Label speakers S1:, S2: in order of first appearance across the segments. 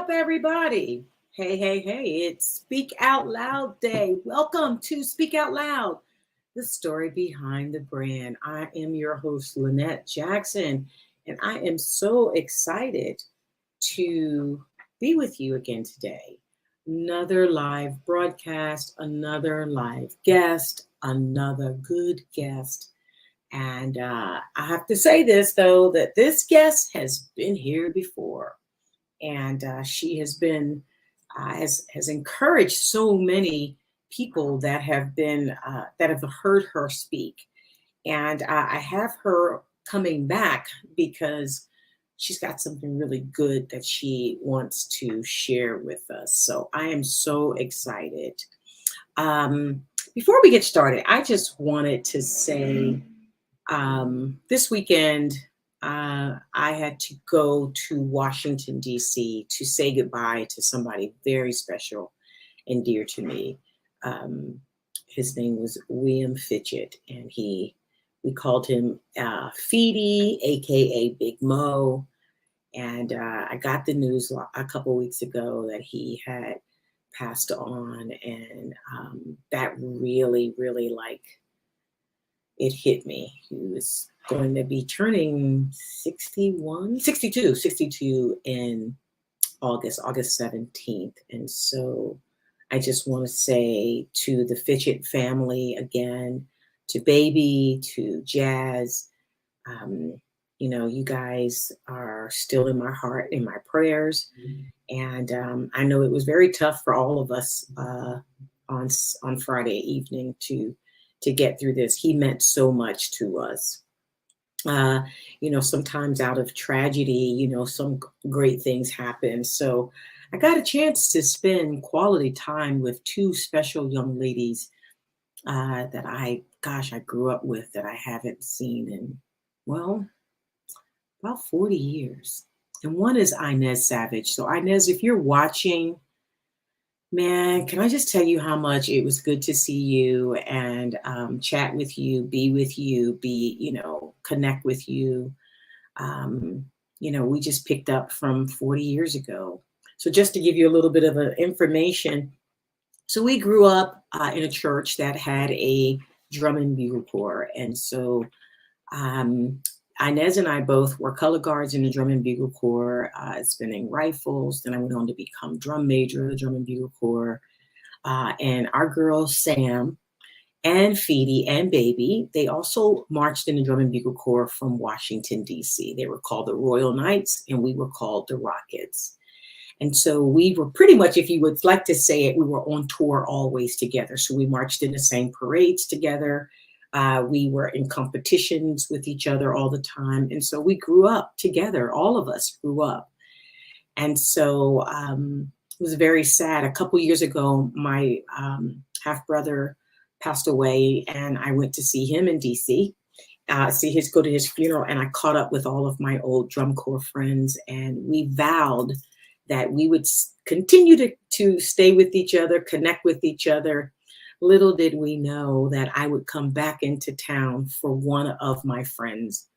S1: up, everybody? Hey, hey, hey, it's Speak Out Loud Day. Welcome to Speak Out Loud, the story behind the brand. I am your host, Lynette Jackson, and I am so excited to be with you again today. Another live broadcast, another live guest, another good guest. And I have to say this, though, that this guest has been here before and she has been has encouraged so many people that have been that have heard her speak, and I have her coming back because she's got something really good that she wants to share with us. So I am so excited. Before we get started, I just wanted to say this weekend I had to go to Washington, D.C. to say goodbye to somebody very special and dear to me. Um, his name was William Fitchett, and we called him Feedy, aka Big Mo. And I got the news a couple weeks ago that he had passed on, and that really, really it hit me. He was going to be turning 62 in August 17th. And so I just want to say to the Fitchett family again, to Baby, to Jazz, you guys are still in my heart, in my prayers. And I know it was very tough for all of us on Friday evening to get through this. He meant so much to us. Sometimes out of tragedy, some great things happen. So I got a chance to spend quality time with two special young ladies that I grew up with, that I haven't seen in, well, about 40 years. And one is Inez Savage. So Inez, if you're watching, man, can I just tell you how much it was good to see you and chat with you, connect with you. We just picked up from 40 years ago. So just to give you a little bit of information. So we grew up in a church that had a drum and bugle corps. And so Inez and I both were color guards in the drum and bugle corps, spinning rifles. Then I went on to become drum major of the drum and bugle corps. And our girl, Sam, and Feedy and Baby, they also marched in the drum and bugle corps from Washington, D.C. They were called the Royal Knights, and we were called the Rockets. And so we were pretty much, if you would like to say it, we were on tour always together. So we marched in the same parades together. We were in competitions with each other all the time. And so we grew up together. All of us grew up. And so it was very sad. A couple years ago, my half-brother passed away, and I went to see him in DC, go to his funeral, and I caught up with all of my old drum corps friends, and we vowed that we would continue to stay with each other, connect with each other. Little did we know that I would come back into town for one of my friends'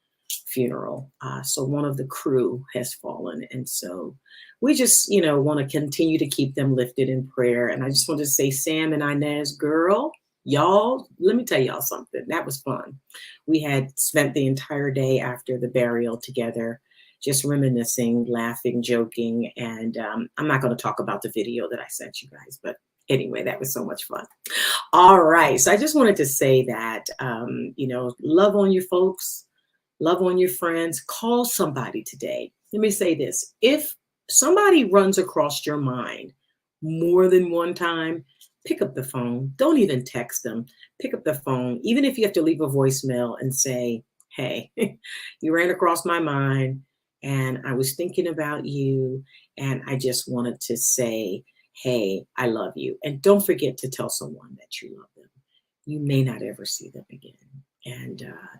S1: funeral. So one of the crew has fallen. And so we just, want to continue to keep them lifted in prayer. And I just want to say, Sam and Inez, girl, y'all, let me tell y'all something. That was fun. We had spent the entire day after the burial together, just reminiscing, laughing, joking. And I'm not going to talk about the video that I sent you guys, but anyway, that was so much fun. All right. So I just wanted to say that, love on your folks, love on your friends, call somebody today. Let me say this. If somebody runs across your mind more than one time, pick up the phone. Don't even text them. Pick up the phone. Even if you have to leave a voicemail and say, hey, you ran across my mind and I was thinking about you. And I just wanted to say, hey, I love you. And don't forget to tell someone that you love them. You may not ever see them again.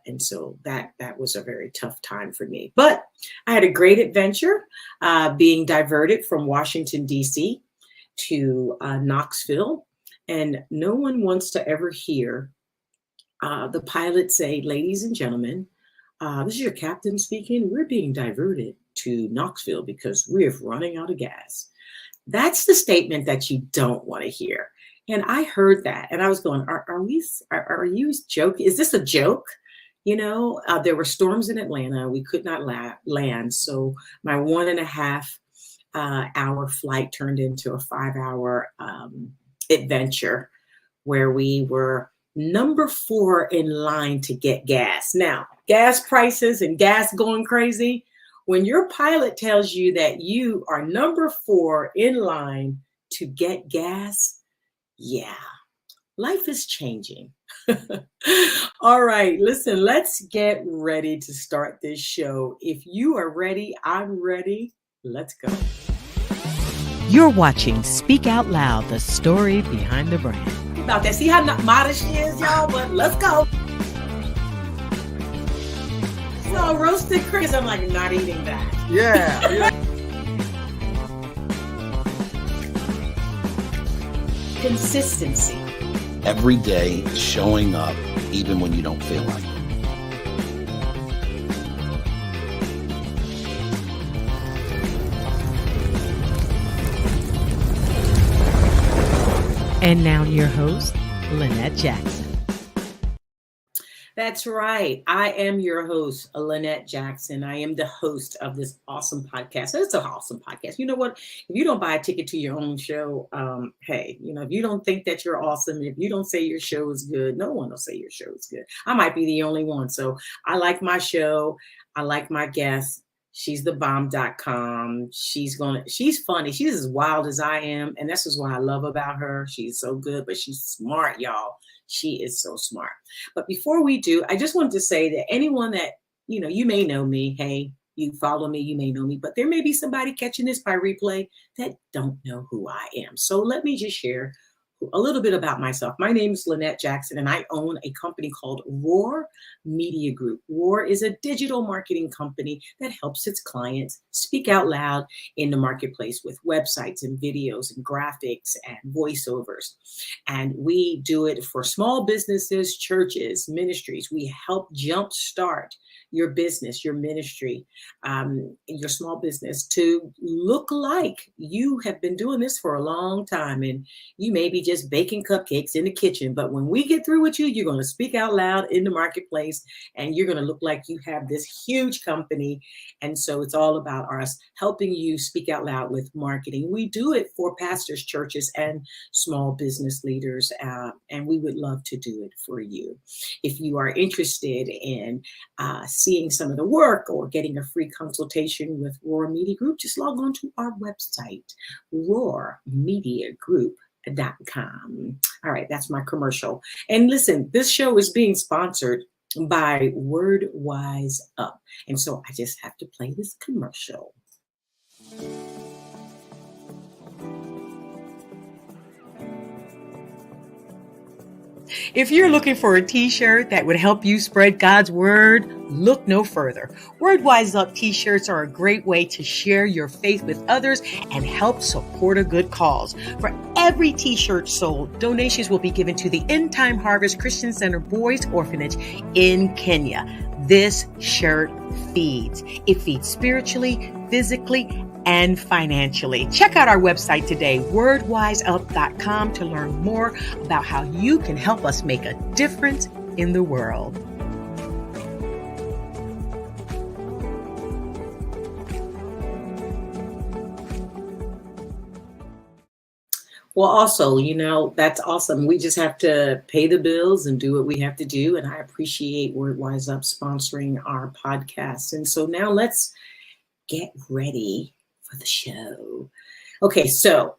S1: And so that was a very tough time for me. But I had a great adventure being diverted from Washington, D.C. to Knoxville. And no one wants to ever hear the pilot say, ladies and gentlemen, this is your captain speaking. We're being diverted to Knoxville because we're running out of gas. That's the statement that you don't want to hear. And I heard that and I was going, are you joking? Is this a joke? There were storms in Atlanta. We could not land. So my 1.5 hour flight turned into a 5 hour adventure where we were number 4 in line to get gas. Now, gas prices and gas going crazy. When your pilot tells you that you are number 4 in line to get gas, yeah, life is changing. All right, listen, let's get ready to start this show. If you are ready, I'm ready. Let's go.
S2: You're watching Speak Out Loud, the story behind the brand.
S1: About that. See how modest she is, y'all? But let's go. So roasted Chris, I'm like, not eating that.
S3: Yeah.
S1: Consistency.
S3: Every day showing up, even when you don't feel like it.
S2: And now your host, Lynette Jackson.
S1: That's right. I am your host, Lynette Jackson. I am the host of this awesome podcast. It's an awesome podcast. You know what? If you don't buy a ticket to your own show, hey, if you don't think that you're awesome, if you don't say your show is good, no one will say your show is good. I might be the only one. So I like my show. I like my guest. She's the bomb.com. She's funny. She's as wild as I am. And this is what I love about her. She's so good, but she's smart, y'all. She is so smart. But before we do, I just wanted to say that anyone that, you may know me. Hey, you follow me, you may know me, but there may be somebody catching this by replay that don't know who I am. So let me just share a little bit about myself. My name is Lynette Jackson, and I own a company called Roar Media Group. Roar is a digital marketing company that helps its clients speak out loud in the marketplace with websites and videos and graphics and voiceovers. And we do it for small businesses, churches, ministries. We help jumpstart your business, your ministry, your small business to look like you have been doing this for a long time. And you may be just baking cupcakes in the kitchen, but when we get through with you, you're going to speak out loud in the marketplace and you're going to look like you have this huge company. And so it's all about us helping you speak out loud with marketing. We do it for pastors, churches, and small business leaders. And we would love to do it for you. If you are interested in seeing some of the work or getting a free consultation with Roar Media Group, just log on to our website, roarmediagroup.com. All right, that's my commercial. And listen, this show is being sponsored by Word Wise Up. And so I just have to play this commercial.
S2: If you're looking for a t-shirt that would help you spread God's word, look no further. Word Wise Up t-shirts are a great way to share your faith with others and help support a good cause. For every t-shirt sold, donations will be given to the End Time Harvest Christian Center Boys Orphanage in Kenya. This shirt feeds. It feeds spiritually, physically, and financially. Check out our website today, wordwiseup.com, to learn more about how you can help us make a difference in the world.
S1: Well, also, that's awesome. We just have to pay the bills and do what we have to do. And I appreciate Word Wise Up sponsoring our podcast. And so now let's get ready for the show. Okay, so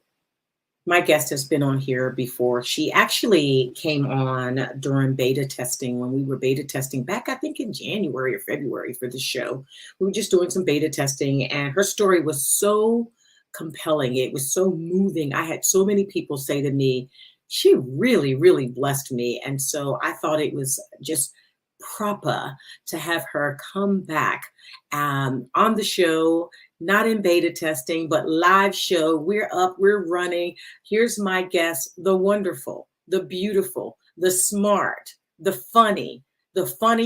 S1: my guest has been on here before. She actually came on during beta testing when we were beta testing back, I think in January or February for the show. We were just doing some beta testing and her story was so compelling. It was so moving. I had so many people say to me, she really, really blessed me. And so I thought it was just proper to have her come back on the show, not in beta testing, but live show. We're up, we're running. Here's my guest, the wonderful, the beautiful, the smart, the funny,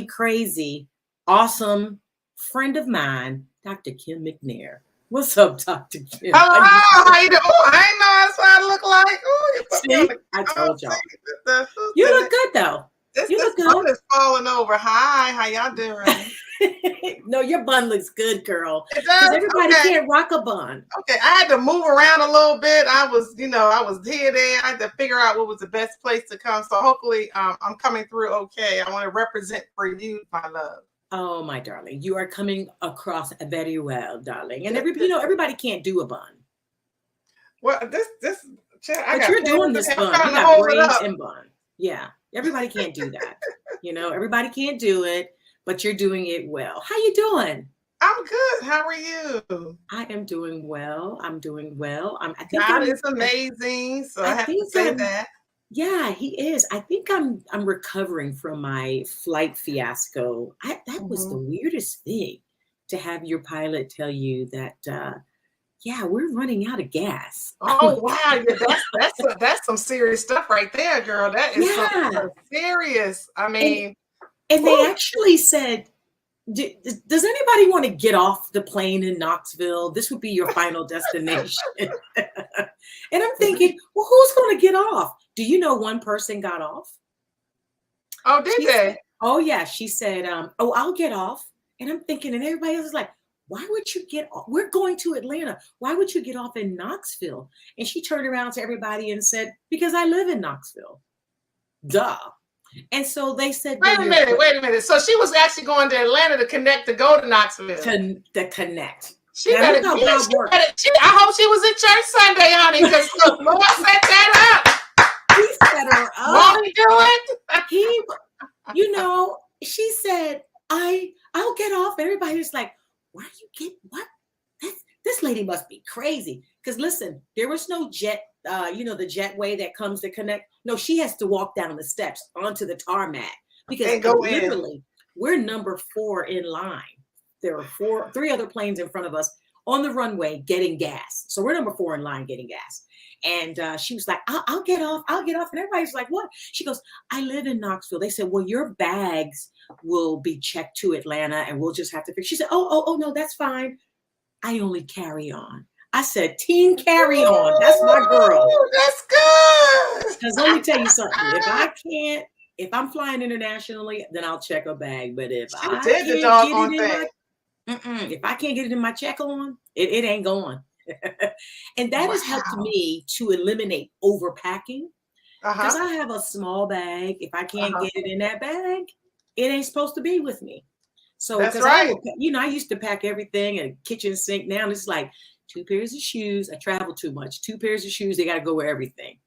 S1: crazy, awesome friend of mine, Dr. Kim McNair. What's up, Dr. Kim?
S4: Hello, how you doing? Oh, I ain't know that's what I look like. Oh, you put me on
S1: See,
S4: the
S1: I told y'all.
S4: the
S1: You look good though. You
S4: this
S1: look
S4: bun
S1: good.
S4: is falling over. Hi, how y'all doing?
S1: No, your bun looks good, girl.
S4: It
S1: Because
S4: does?
S1: everybody
S4: Okay.
S1: can't rock a bun.
S4: Okay, I had to move around a little bit. I was here, there. I had to figure out what was the best place to come. So hopefully, I'm coming through okay. I want to represent for you, my love.
S1: Oh, my darling, you are coming across very well, darling. And everybody can't do a bun.
S4: Well, this, I
S1: But
S4: got
S1: you're doing this
S4: I'm
S1: bun.
S4: trying
S1: You
S4: to
S1: got
S4: hold it
S1: braids
S4: up.
S1: and bun. Yeah, everybody can't do that. Everybody can't do it, but you're doing it well. How you doing?
S4: I'm good. How are you?
S1: I am doing well. I'm doing well. I think
S4: God is amazing. So I have to say that.
S1: Yeah, he is. I think I'm recovering from my flight fiasco. That was the weirdest thing to have your pilot tell you that yeah, we're running out of gas.
S4: Oh wow, yeah, that's some serious stuff right there, girl. That is some serious. I mean,
S1: and they actually said, does anybody want to get off the plane in Knoxville? This would be your final destination. And I'm thinking, well, who's going to get off? Do you know one person got off?
S4: Oh, did they?
S1: Oh, yeah. She said, oh, I'll get off. And I'm thinking, and everybody else is like, why would you get off? We're going to Atlanta. Why would you get off in Knoxville? And she turned around to everybody and said, because I live in Knoxville. Duh. And so they said,
S4: wait a minute. So she was actually going to Atlanta to go to Knoxville.
S1: To connect.
S4: She better, I hope she was in church Sunday, honey, because the Lord set that up.
S1: He set her up.
S4: Won't he do
S1: it? She said, I'll get off. Everybody was like, why do you get what? This lady must be crazy. Because listen, there was no jet, the jetway that comes to connect. No, she has to walk down the steps onto the tarmac because literally we're number 4 in line. There are 3 other planes in front of us on the runway getting gas. So we're number 4 in line getting gas. And she was like, I'll get off. And everybody's like, what? She goes, I live in Knoxville. They said, well, your bags will be checked to Atlanta and we'll just have to fix. She said, oh, no, that's fine. I only carry on. I said, team carry on. That's my girl.
S4: That's good.
S1: Because let me tell you something. If I'm flying internationally, then I'll check a bag. But if I can't get it in my check-on, it ain't going. And that has helped me to eliminate overpacking. Because I have a small bag. If I can't get it in that bag, it ain't supposed to be with me. So
S4: that's right.
S1: I used to pack everything in a kitchen sink. Now it's like 2 pairs of shoes. I travel too much. 2 pairs of shoes. They got to go with everything.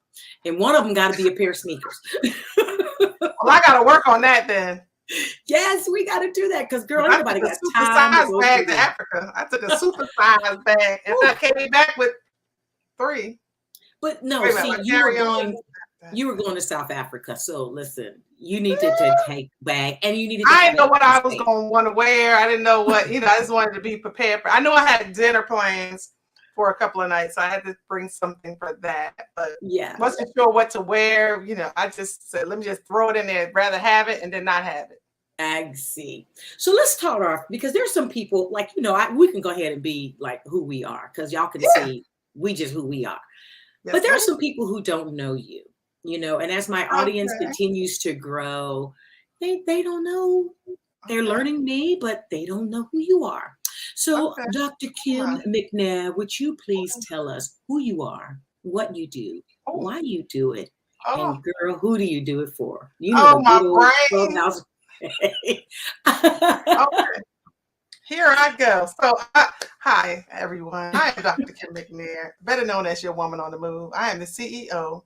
S1: And one of them got to be a pair of sneakers.
S4: Well, I got to work on that then.
S1: Yes, we got to do that because, girl, everybody got
S4: time to go bag to Africa. I took a super size bag and I came back with 3.
S1: But no, you were going to South Africa. So listen, you needed to take bag and you needed to
S4: I didn't know what I was going to want to wear. I didn't know what, I just wanted to be prepared for. I know I had dinner plans for a couple of nights, so I had to bring something for that. But
S1: yeah,
S4: wasn't sure what to wear. I just said, let me just throw it in there. I'd rather have it and then not have it.
S1: I see. So let's start off because there's some people like, we can go ahead and be like who we are because y'all can see we just who we are. Yes, but there are some people who don't know you, and as my audience continues to grow, they don't know. They're learning me, but they don't know who you are. So Dr. Kim McNair, would you please tell us who you are, what you do, why you do it, and girl, who do you do it for?
S4: My brain. Okay. Here I go. So, hi, everyone. I am Dr. Kim McNair, better known as your woman on the move. I am the CEO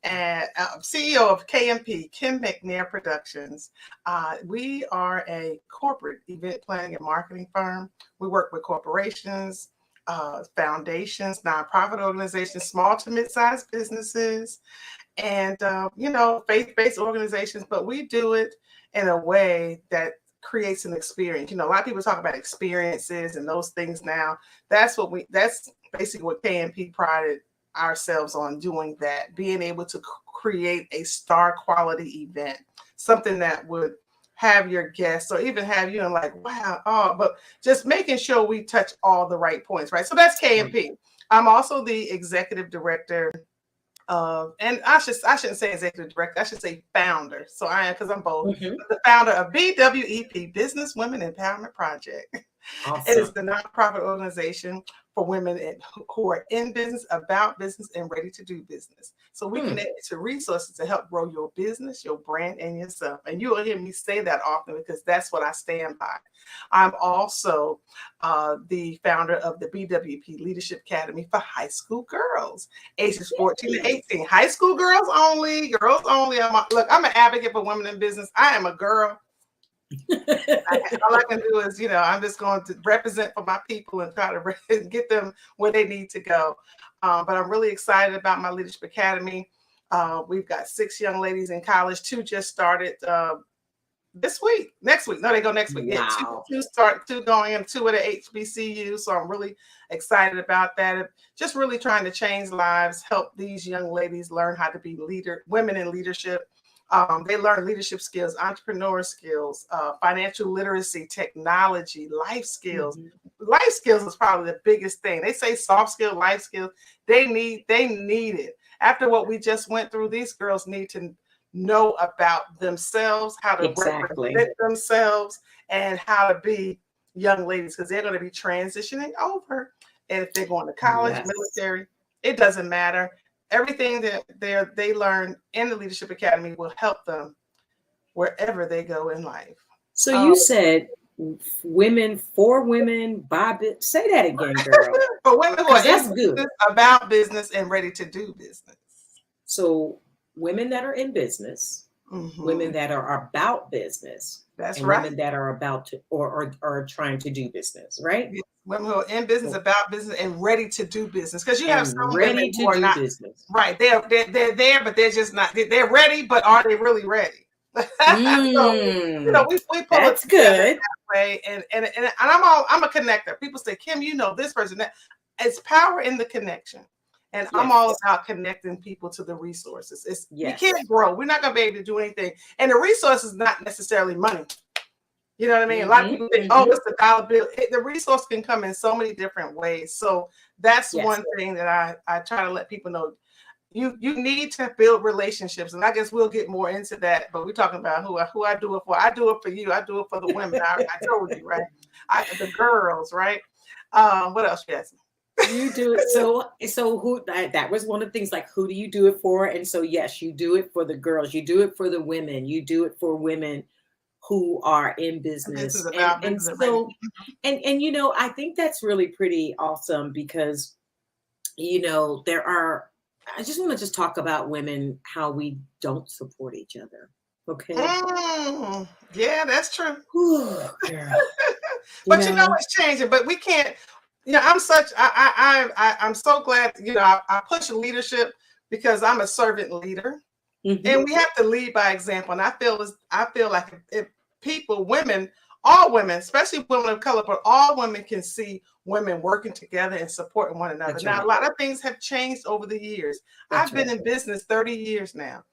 S4: of KMP, Kim McNair Productions. We are a corporate event planning and marketing firm. We work with corporations, foundations, nonprofit organizations, small to mid-sized businesses, and, faith-based organizations, but we do it in a way that creates an experience. A lot of people talk about experiences and those things now. That's basically what KMP prided ourselves on doing, that being able to create a star quality event, something that would have your guests or even have you and like, wow, oh, but just making sure we touch all the right points, right? So that's KMP. I'm also the executive director and I shouldn't say executive director, I should say founder. So I am, because I'm both,
S1: Mm-hmm.
S4: the founder of BWEP, Business Women Empowerment Project. It is
S1: Awesome.
S4: the nonprofit organization for women who are in business, about business, and ready to do business. So we connect you to resources to help grow your business, your brand, and yourself. And you will hear me say that often because that's what I stand by. I'm also the founder of the BWP Leadership Academy for high school girls, ages 14 to 18. High school girls only, girls only. Look, I'm an advocate for women in business. I am a girl. All I can do is, I'm just going to represent for my people and try to get them where they need to go. But I'm really excited about my Leadership Academy. We've got 6 young ladies in college. 2 just started next week. No, they go next week.
S1: Wow.
S4: Yeah, 2 going and 2 at the HBCU. So I'm really excited about that. Just really trying to change lives, help these young ladies learn how to be women in leadership. They learn leadership skills, entrepreneur skills, financial literacy, technology, life skills.
S1: Mm-hmm.
S4: Life skills is probably the biggest thing. They say soft skills, life skills. They need it. After what we just went through, these girls need to know about themselves, how to represent themselves, and how to be young ladies, because they're going to be transitioning over. And if they're going to college, military, it doesn't matter. Everything that they learn in the Leadership Academy will help them wherever they go in life.
S1: So you said women for women, by say that again, girl.
S4: For women who are
S1: that's good.
S4: About business and ready to do business.
S1: So women that are in business, women that are about business,
S4: that's
S1: and
S4: right.
S1: Women that are about to or are trying to do business, right?
S4: Yeah. Women who are in business, about business, and ready to do business. Because you have some
S1: ready
S4: women
S1: to
S4: who are
S1: do
S4: not
S1: business.
S4: Right. They're there, but they're just not. They're ready, but are they really ready? So, we pull
S1: that's
S4: it
S1: good.
S4: That way, and I'm a connector. People say, Kim, this person. That it's power in the connection. And I'm all about connecting people to the resources. We can't grow. We're not going to be able to do anything. And the resource is not necessarily money. You know what I mean? A lot of people think, it's the dollar bill. The resource can come in so many different ways. So that's one thing that I try to let people know. You need to build relationships. And I guess we'll get more into that. But we're talking about who I do it for. I do it for you. I do it for the women. I told you, right? The girls, right? What else, Jasmine?
S1: You do it. So who that was one of the things, like, who do you do it for? And so, yes, you do it for the girls. You do it for the women. You do it for women who are in business. And so, I think that's really pretty awesome because, I just want to talk about women, how we don't support each other. Okay.
S4: Yeah, that's true.
S1: Ooh, girl.
S4: But it's changing, but we can't, I'm so glad, I push leadership because I'm a servant leader. And we have to lead by example. And I feel like if people, women, all women, especially women of color, but all women can see women working together and supporting one another. That's now, right. A lot of things have changed over the years. I've been in business 30 years now.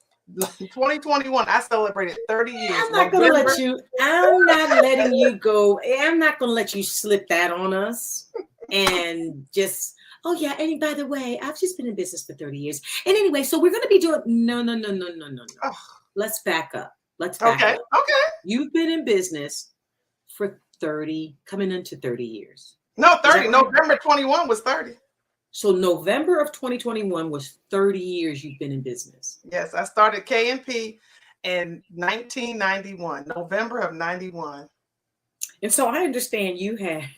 S4: 2021, I celebrated 30 years.
S1: I'm not going to let you, I'm not letting you go. I'm not going to let you slip that on us and just, oh yeah, and by the way, I've just been in business for 30 years. And anyway, so we're going to be doing, no. Oh. Let's back up. Okay. You've been in business for 30, coming into 30 years.
S4: No, 30. November 21 was 30.
S1: So November of 2021 was 30 years you've been in business.
S4: Yes, I started KMP in 1991, November of 91.
S1: And so I understand you had,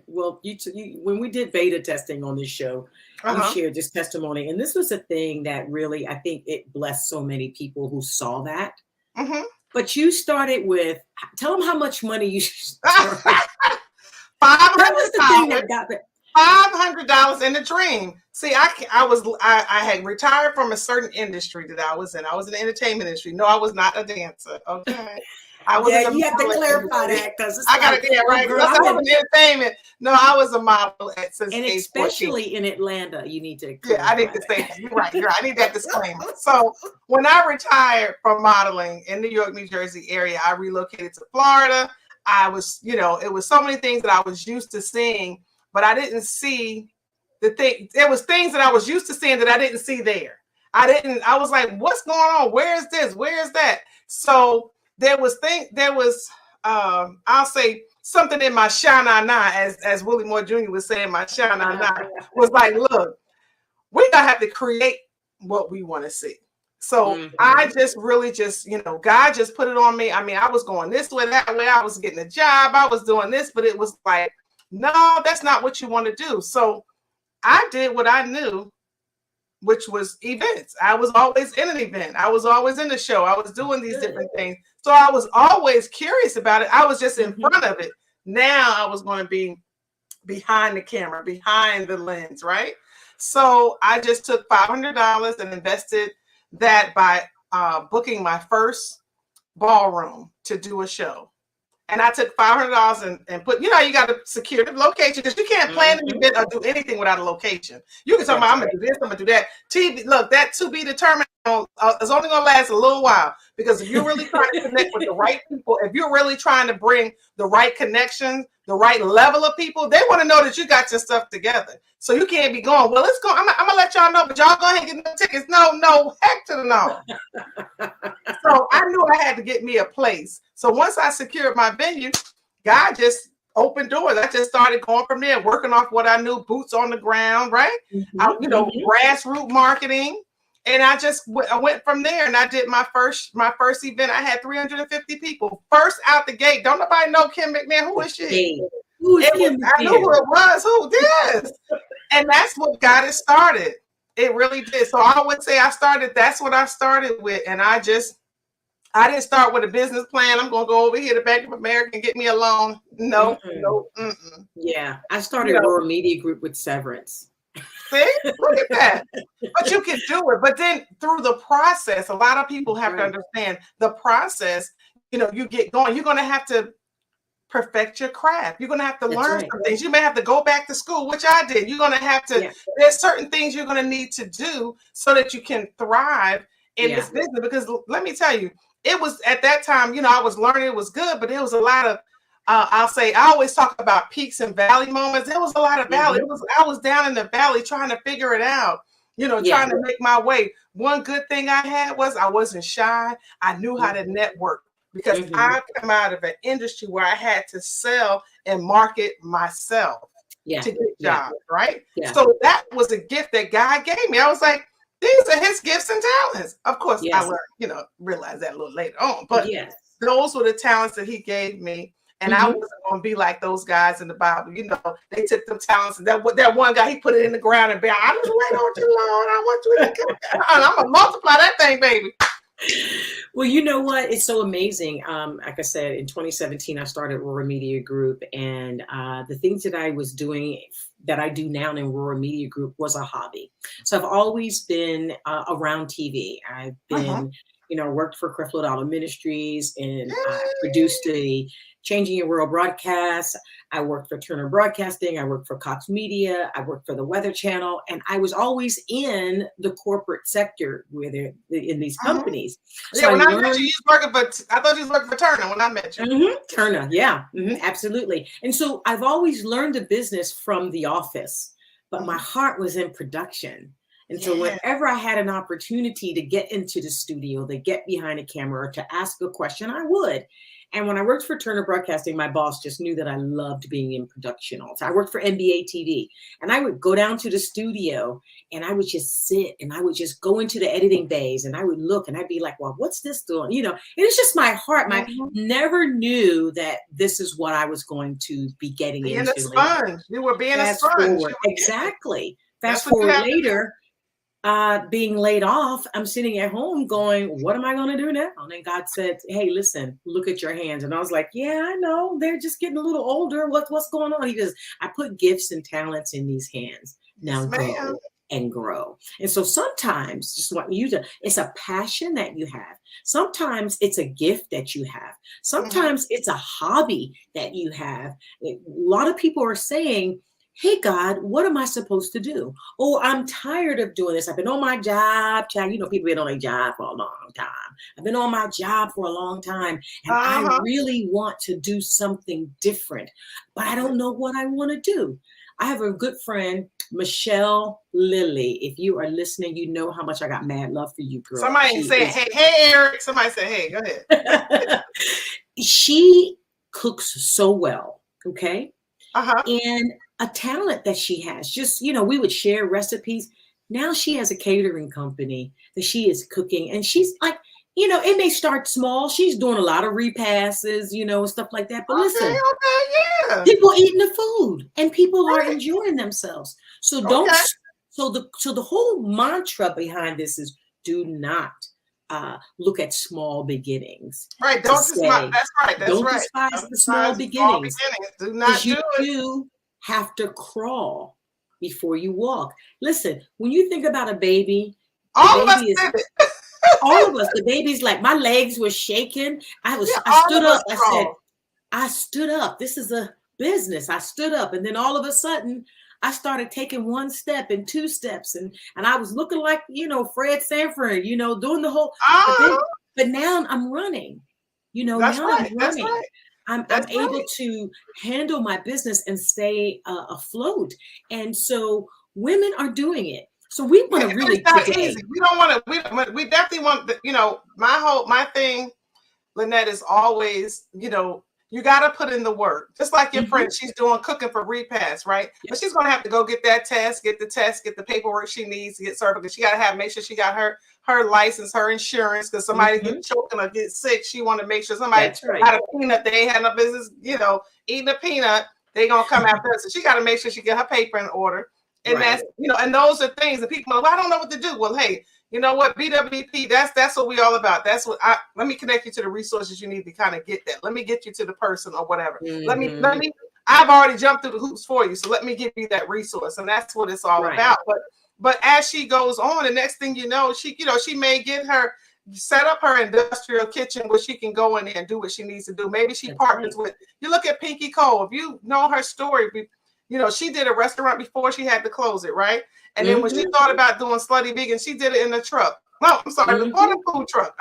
S1: well, you when we did beta testing on this show, you shared this testimony. And this was a thing that really, I think it blessed so many people who saw that. But you started with, tell them how much money you started.
S4: $500. $500 in the dream. See, I had retired from a certain industry that I was in. I was in the entertainment industry. No, I was not a dancer. Okay. I was
S1: Yeah,
S4: in the
S1: you have to
S4: modeling
S1: clarify
S4: industry.
S1: that because it's
S4: I
S1: like,
S4: gotta get it
S1: oh,
S4: right.
S1: girl,
S4: Because I
S1: I'm
S4: was
S1: in,
S4: in entertainment. No, I was a model since
S1: and
S4: age 14.
S1: especially in Atlanta, you need to
S4: Yeah, I need
S1: clarify
S4: to say
S1: that.
S4: that. You're right. You're right. I need that disclaimer. So when I retired from modeling in New York, New Jersey area, I relocated to Florida. I was, it was so many things that I was used to seeing, but I didn't see the thing. There was things that I was used to seeing that I didn't see there. I was like, what's going on? Where is this? Where is that? So I'll say something in my sha-na-na, as Willie Moore Jr. was saying, my sha-na-na was like, look, we gotta have to create what we want to see. So I just really God just put it on me. I mean, I was going this way, that way. I was getting a job. I was doing this, but it was like, no, that's not what you want to do. So I did what I knew, which was events. I was always in an event. I was always in the show. I was doing these different things. So I was always curious about it. I was just in front of it. Now I was going to be behind the camera, behind the lens, right? So I just took $500 and invested that by booking my first ballroom to do a show. And I took $500 and put, you got to secure the location because you can't plan an event or do anything without a location. You can talk about, I'm going to do this, I'm going to do that. TV, look, that to be determined is only going to last a little while because if you're really trying to connect with the right people, if you're really trying to bring the right connections, the right level of people, they want to know that you got your stuff together. So you can't be going, well, let's go. I'm going to let y'all know, but y'all go ahead and get no tickets. No, heck to the no. So I knew I had to get me a place. So once I secured my venue, God just opened doors. I just started going from there, working off what I knew, boots on the ground, right? Grassroots marketing. And I went from there and I did my first event. I had 350 people. First out the gate. Don't nobody know Kim McNair. Who is she?
S1: Hey, who is Kim McNair?
S4: I knew who it was. Who this? And that's what got it started. It really did. So I would say that's what I started with. And I didn't start with a business plan. I'm going to go over here to Bank of America and get me a loan. No.
S1: Yeah. I started Rural Media Group with severance.
S4: See, look at that. But you can do it. But then through the process, a lot of people have to understand the process. You get going. You're going to have to perfect your craft. You're going to have to learn some things. You may have to go back to school, which I did. You're going to have to, there's certain things you're going to need to do so that you can thrive in this business. Because let me tell you, it was at that time, I was learning, it was good, but there was a lot of, I always talk about peaks and valley moments. There was a lot of valley. I was down in the valley trying to figure it out, trying to make my way. One good thing I had was I wasn't shy. I knew how to network because I come out of an industry where I had to sell and market myself to get jobs, right? Yeah. So that was a gift that God gave me. I was like, these are his gifts and talents. Of course, I learned, realized that a little later on. But those were the talents that he gave me. And I wasn't going to be like those guys in the Bible. They took them talents. And that one guy, he put it in the ground and I just wait on you, Lord. I want you to come. I'm going to multiply that thing, baby.
S1: Well, you know what? It's so amazing. Like I said, in 2017, I started Rural Media Group. And the things that I was doing that I do now in Rural Media Group was a hobby. So I've always been around TV. I've been, worked for Creflo Dollar Ministries and produced the Changing Your World broadcast. I worked for Turner Broadcasting. I worked for Cox Media. I worked for the Weather Channel. And I was always in the corporate sector in these companies.
S4: So when I met you, I thought you was working for Turner when I met you.
S1: Turner, absolutely. And so I've always learned the business from the office, but my heart was in production. And so whenever I had an opportunity to get into the studio, to get behind a camera or to ask a question, I would. And when I worked for Turner Broadcasting, my boss just knew that I loved being in production. Also, I worked for NBA TV, and I would go down to the studio and I would just sit and I would just go into the editing bays and I would look and I'd be like, well, what's this doing? And it's just my heart. Never knew that this is what I was going to be getting into.
S4: Being a sponge. You were being a sponge.
S1: Exactly. Fast forward later. Being laid off, I'm sitting at home going, what am I going to do now? And then God said, hey, listen, look at your hands. And I was like, yeah, I know. They're just getting a little older. What's going on? He goes, I put gifts and talents in these hands. Now go and grow. And so sometimes just want you to, it's a passion that you have. Sometimes it's a gift that you have. Sometimes it's a hobby that you have. A lot of people are saying, hey, God, what am I supposed to do? Oh, I'm tired of doing this. I've been on my job. You know, people been on their job for a long time. I've been on my job for a long time, and I really want to do something different, but I don't know what I want to do. I have a good friend, Michelle Lilly. If you are listening, you know how much I got mad love for you, girl.
S4: Somebody say, hey, Eric. Somebody say, hey, go ahead.
S1: She cooks so well, okay?
S4: Uh-huh.
S1: And a talent that she has. Just, you know, we would share recipes. Now she has a catering company that she is cooking. And she's like, you know, it may start small. She's doing a lot of repasses, you know, and stuff like that. But listen,
S4: yeah.
S1: people eating the food and people are enjoying themselves. So don't, so the whole mantra behind this is do not look at small beginnings.
S4: Right. Don't despise. That's right. That's
S1: don't
S4: right.
S1: despise the small beginnings.
S4: Do not do it.
S1: You have to crawl before you walk. Listen, when you think about a baby,
S4: all of us did it.
S1: All of us. The baby's like, my legs were shaking. I stood up. I said, I stood up. This is a business. I stood up, and then all of a sudden, I started taking one step and two steps, and I was looking like, you know, Fred Sanford, you know, doing the whole. But now I'm running. You know,
S4: I'm
S1: running.
S4: That's right.
S1: I'm able to handle my business and stay afloat. And so women are doing it. So we want to really
S4: easy. We don't want to. We definitely want. You know, my thing, Lynette, is always, you know, you got to put in the work. Just like your friend, she's doing cooking for repass, right? Yes. But she's going to have to go get that test, get the paperwork she needs to get certified. She got to make sure she got her license, her insurance, because somebody get choking or get sick. She want to make sure somebody had a peanut. They ain't had no business, you know, eating a peanut. They going to come after her. So she got to make sure she get her paper in order. And that's, you know, and those are things that people, well, I don't know what to do. Well, hey, you know what, BWP, that's what we all about. That's what let me connect you to the resources you need to kind of get that. Let me get you to the person or whatever. Let me, I've already jumped through the hoops for you. So let me give you that resource. And that's what it's all about. But as she goes on, the next thing you know, she may get her, set up her industrial kitchen where she can go in there and do what she needs to do. Maybe she partners with, you look at Pinky Cole, if you know her story, you know, she did a restaurant before she had to close it, right? And then when she thought about doing Slutty Vegan, she did it in the truck. No, I'm sorry, the water food truck.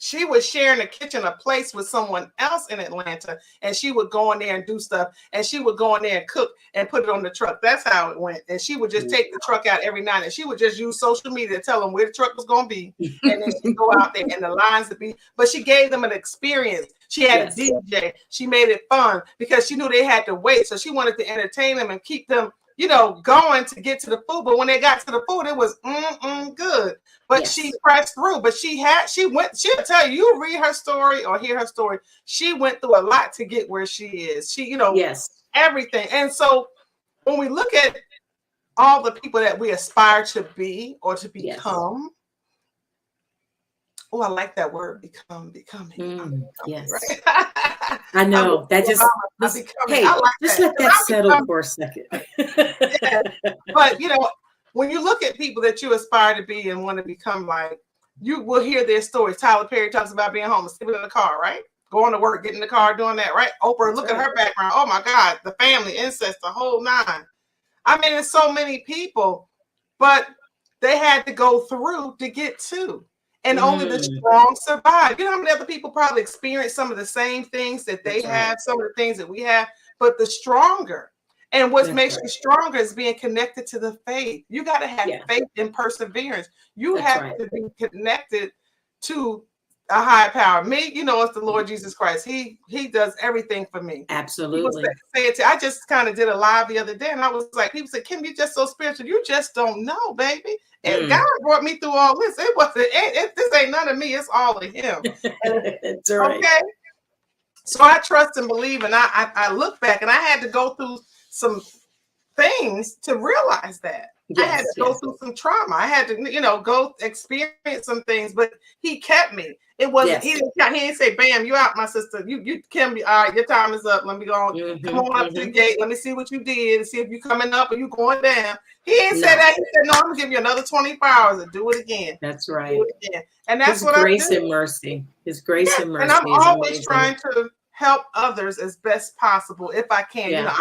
S4: She was sharing a kitchen, a place with someone else in Atlanta, and she would go in there and do stuff, and she would go in there and cook and put it on the truck. That's how it went. And she would just take the truck out every night, and she would just use social media to tell them where the truck was going to be, and then she'd go out there and the lines would be. But she gave them an experience. She had a DJ. She made it fun because she knew they had to wait, so she wanted to entertain them and keep them, you know, going to get to the food. But when they got to the food, it was good. But she pressed through. But she'll tell you read her story or hear her story. She went through a lot to get where she is. She, you know, everything. And so when we look at all the people that we aspire to be or to become, oh, I like that word, becoming.
S1: Yes.
S4: Right?
S1: I know. That just, hey, just let that settle for a second.
S4: But, you know, when you look at people that you aspire to be and want to become like, you will hear their stories. Tyler Perry talks about being homeless, sleeping in the car, right? Going to work, getting in the car, doing that, right? Oprah, look at her background. Oh, my God, the family, incest, the whole nine. I mean, there's so many people, but they had to go through to get to. And only the strong survive. You know how many other people probably experience some of the same things that they have, some of the things that we have, but the stronger. And what makes you stronger is being connected to the faith. You got to have faith and perseverance. You have to be connected to a higher power. Me, you know, it's the Lord Jesus Christ. He does everything for me.
S1: Absolutely.
S4: I just kind of did a live the other day, and I was like, people said, Kim, you're just so spiritual. You just don't know, baby. And God brought me through all this. It wasn't. This ain't none of me. It's all of Him.
S1: That's right.
S4: Okay. So I trust and believe, and I look back, and I had to go through some things to realize that. I had
S1: Yes,
S4: to go
S1: yes.
S4: through some trauma. I had to, go experience some things, but he kept me. It wasn't,
S1: Yes.
S4: he didn't say, bam, you out, my sister. You can be, all right, your time is up. Let me go on. Come on up to the gate. Let me see what you did and see if you coming up or you going down. He didn't say that. He said, no, I'm gonna give you another 24 hours to do it again.
S1: That's right.
S4: Do it again. And that's
S1: His
S4: what I
S1: grace
S4: do.
S1: and mercy. His grace and mercy
S4: And I'm
S1: is
S4: always
S1: amazing.
S4: trying to help others as best possible if I can.
S1: Yeah.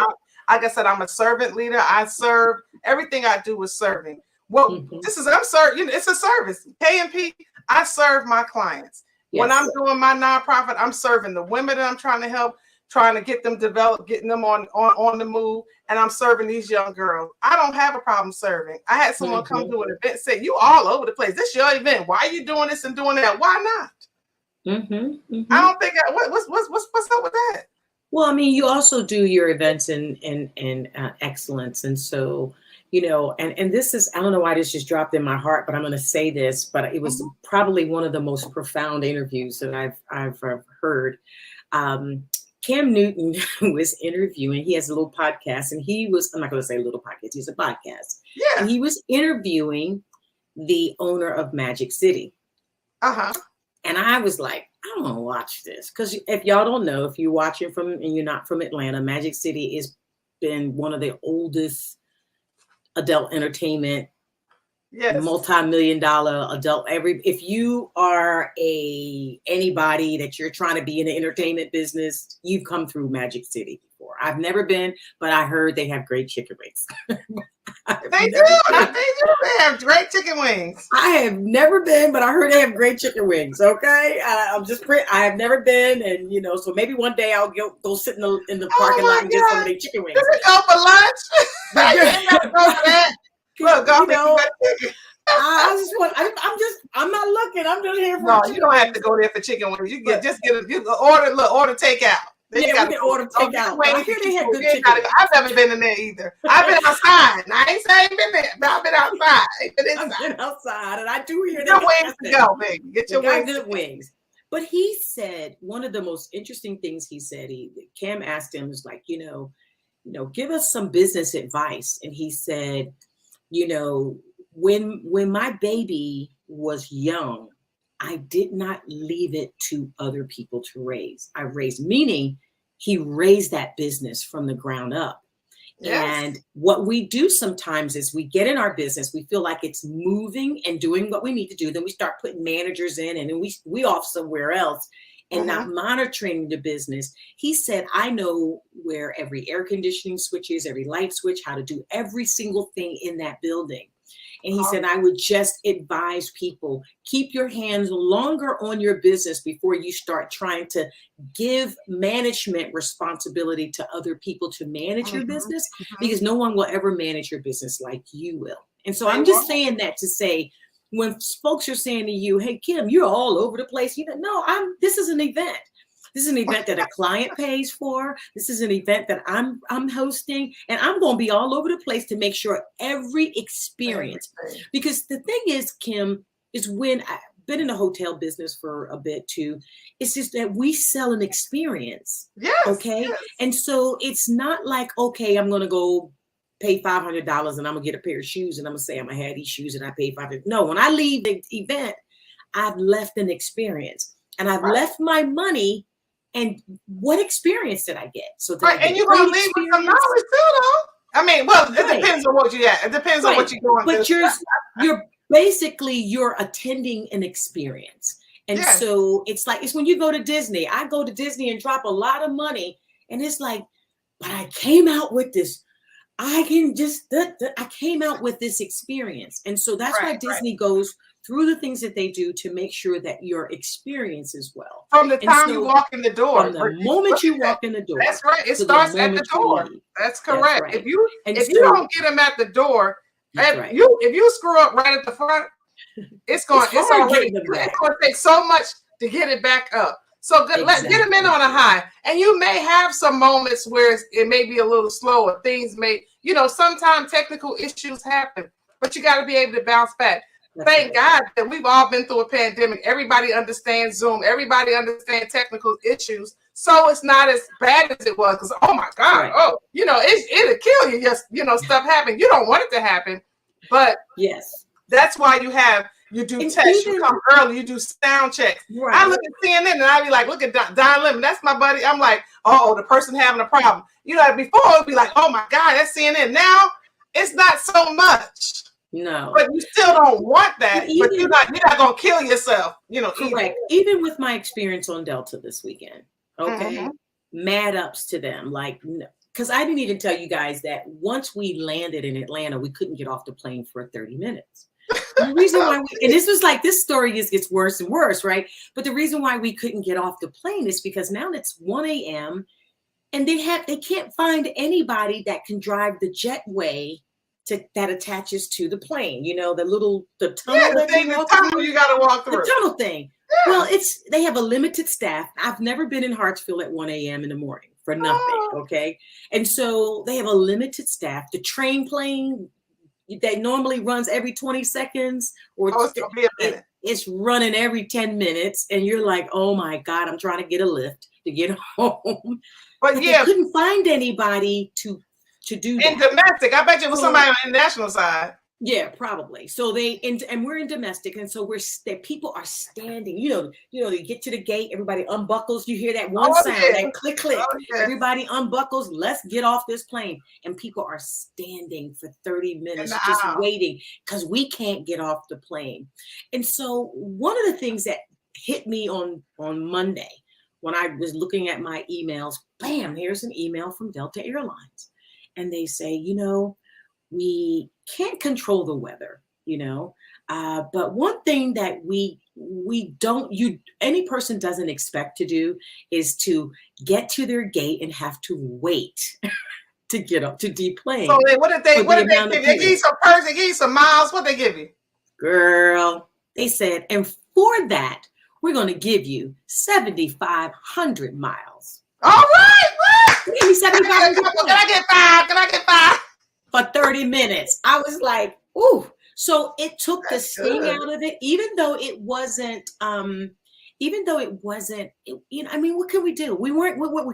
S4: Like I said, I'm a servant leader. I serve. Everything I do is serving. Well, I'm serving. It's a service. KMP, I serve my clients. When I'm doing my nonprofit, I'm serving the women that I'm trying to help, trying to get them developed, getting them on the move, and I'm serving these young girls. I don't have a problem serving. I had someone come to an event and say, you all over the place. This your event. Why are you doing this and doing that? Why not? I don't think what's up with that?
S1: Well, I mean, you also do your events in excellence, and so and this is, I don't know why this just dropped in my heart, but I'm going to say this, but it was probably one of the most profound interviews that I've heard. Cam Newton was interviewing. He has a little podcast, and I'm not going to say a little podcast. He's a podcast.
S4: Yeah.
S1: And he was interviewing the owner of Magic City. And I was like, I don't want to watch this, because if y'all don't know, if you're watching and you're not from Atlanta, Magic City has been one of the oldest adult entertainment, multi-million-dollar adult. If you are anybody that you're trying to be in the entertainment business, you've come through Magic City before. I've never been, but I heard they have great chicken wings.
S4: They do. They have great chicken wings.
S1: I have never been, but I heard they have great chicken wings. Okay, I have never been, and so maybe one day I'll go sit in the parking lot and get some of their chicken wings.
S4: Does it go for lunch? Look, I'm not looking. I'm just here for. No, you don't have to go there for chicken wings. You can just order takeout.
S1: We can order takeout. I hear they had good chicken.
S4: I've never been in there either. I've been outside. I ain't saying been there, but I've been outside.
S1: I've been outside, and I do hear
S4: your wings to go, baby. Get your
S1: wings. But he said one of the most interesting things he said. Cam asked him, was like, give us some business advice, and he said, when my baby was young, I did not leave it to other people to raise. I raised, meaning he raised that business from the ground up. Yes. And what we do sometimes is we get in our business, we feel like it's moving and doing what we need to do. Then we start putting managers in, and then we off somewhere else and not monitoring the business. He said, I know where every air conditioning switch is, every light switch, how to do every single thing in that building. And he said, I would just advise people, keep your hands longer on your business before you start trying to give management responsibility to other people to manage your business, because no one will ever manage your business like you will. And so I'm just saying that to say, when folks are saying to you, hey, Kim, you're all over the place. This is an event. This is an event that a client pays for. This is an event that I'm hosting, and I'm going to be all over the place to make sure every experience, because the thing is, Kim, is when I've been in the hotel business for a bit too, it's just that we sell an experience.
S4: Yes.
S1: Okay. Yes. And so it's not like, okay, I'm going to go pay $500 and I'm gonna get a pair of shoes and I'm gonna say I'm gonna have these shoes and I paid $500. No, when I leave the event, I've left an experience, and I've left my money. And what experience did I get? So
S4: and you're gonna leave with some knowledge too, though. I mean, well, it depends on what you at. It depends on what you're going
S1: to do. But you're basically attending an experience. And so it's when you go to Disney. I go to Disney and drop a lot of money, and it's like, but I came out with this. I came out with this experience. And so that's why Disney goes through the things that they do to make sure that your experience is well.
S4: From the time you walk in the door.
S1: From the moment you walk in the door.
S4: That's right. It starts at the door. That's correct. That's right. If you don't get them at the door, if you screw up right at the front, it's going to take so much to get it back up. So get them in on a high. And you may have some moments where it may be a little slower. Things may, sometimes technical issues happen, but you got to be able to bounce back. Thank God that we've all been through a pandemic. Everybody understands Zoom. Everybody understands technical issues. So it's not as bad as it was, because, oh my God, it'll kill you. Yes, stuff happen. You don't want it to happen. But
S1: Yes.
S4: that's why you do
S1: And
S4: tests, you
S1: even
S4: come early, you do sound checks. I
S1: right.
S4: look at CNN and I be like, look at Don Lemon, that's my buddy. I'm like, oh, the person having a problem. You know, before it'd be like, oh my God, that's CNN. Now it's not so much.
S1: No.
S4: But you still don't want that,
S1: And
S4: but
S1: even,
S4: you're not gonna kill yourself, you know, either.
S1: correct. Even with my experience on Delta this weekend, okay, mad ups to them. Like, because I didn't even tell you guys that once we landed in Atlanta, we couldn't get off the plane for 30 minutes. And the reason why and this was like, this story just gets worse and worse, right? But the reason why we couldn't get off the plane is because now it's 1 a.m. and they can't find anybody that can drive the jetway that attaches to the plane. You know, the tunnel
S4: the tunnel you gotta walk through.
S1: The tunnel thing. Yeah. Well, they have a limited staff. I've never been in Hartsfield at 1 a.m. in the morning for nothing. Okay. And so they have a limited staff. The train plane that normally runs every 20 seconds or it's running every 10 minutes. And you're like, oh my God, I'm trying to get a lift to get home. But they couldn't find anybody to do that.
S4: In domestic, I bet you it was somebody on the international side.
S1: Yeah, probably. So and we're in domestic, and so people are standing. You know, they get to the gate, everybody unbuckles. You hear that one sound, that click, click. Everybody unbuckles. Let's get off this plane, and people are standing for 30 minutes just waiting because we can't get off the plane. And so one of the things that hit me on Monday when I was looking at my emails, bam, here's an email from Delta Airlines, and they say, you know, we can't control the weather, you know, but one thing that any person doesn't expect to do is to get to their gate and have to wait to get up to deplane.
S4: So what did they give you? They give you some perks, they give you some miles. What they give you?
S1: Girl, they said, and for that, we're going to give you 7,500 miles.
S4: All right.
S1: Give me 7,500.
S4: Can I get five?
S1: For 30 minutes. I was like, ooh. So it took the sting out of it, even though it wasn't, you know, I mean, what can we do? We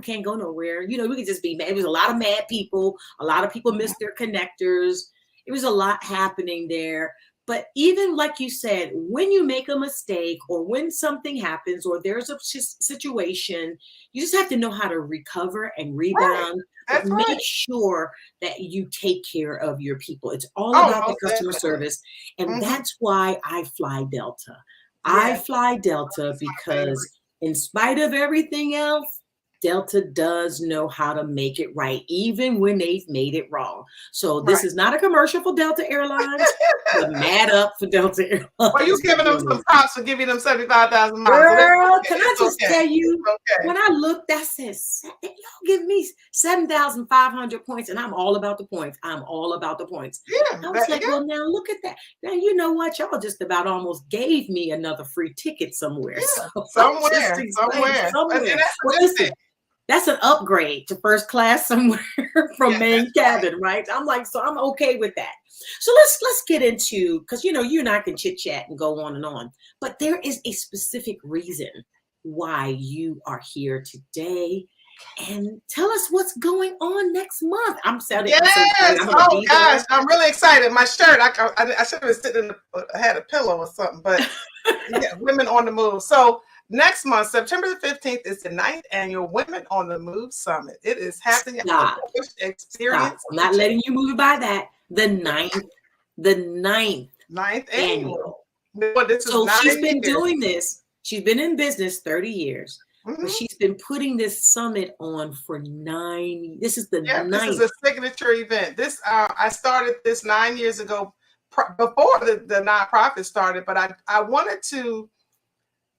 S1: can't go nowhere. You know, we could just be mad. It was a lot of mad people. A lot of people missed their connectors. It was a lot happening there. But even like you said, when you make a mistake or when something happens or there's a situation, you just have to know how to recover and rebound. But make sure that you take care of your people. It's all about the customer service. And that's why I fly Delta. I fly Delta because in spite of everything else, Delta does know how to make it right, even when they've made it wrong. So this is not a commercial for Delta Airlines, but mad up for Delta Airlines.
S4: Are you giving them some props for giving them 75,000 miles?
S1: Girl, can I just tell you, when I looked, I said, y'all give me 7,500 points, and I'm all about the points. I'm all about the points. Yeah, I was like, well, now look at that. Now, you know what? Y'all just about almost gave me another free ticket somewhere.
S4: Yeah, somewhere.
S1: Well, listen, that's an upgrade to first class somewhere from main cabin, right? I'm like, so I'm okay with that. So let's get into, because you know, you and I can chit chat and go on and on, but there is a specific reason why you are here today. And tell us what's going on next month. I'm excited.
S4: Yes. Oh gosh, I'm really excited. My shirt, I should have been sitting had a pillow or something, but yeah, Women on the Move. So next month, September the 15th, is the 9th annual Women on the Move Summit. It is happening. Experience.
S1: I'm not letting you move by that. The ninth annual. So she's been doing this. She's been in business 30 years. But she's been putting this summit on for 9. This is the 9th.
S4: This is a signature event. This I started this 9 years ago, before the nonprofit started. But I wanted to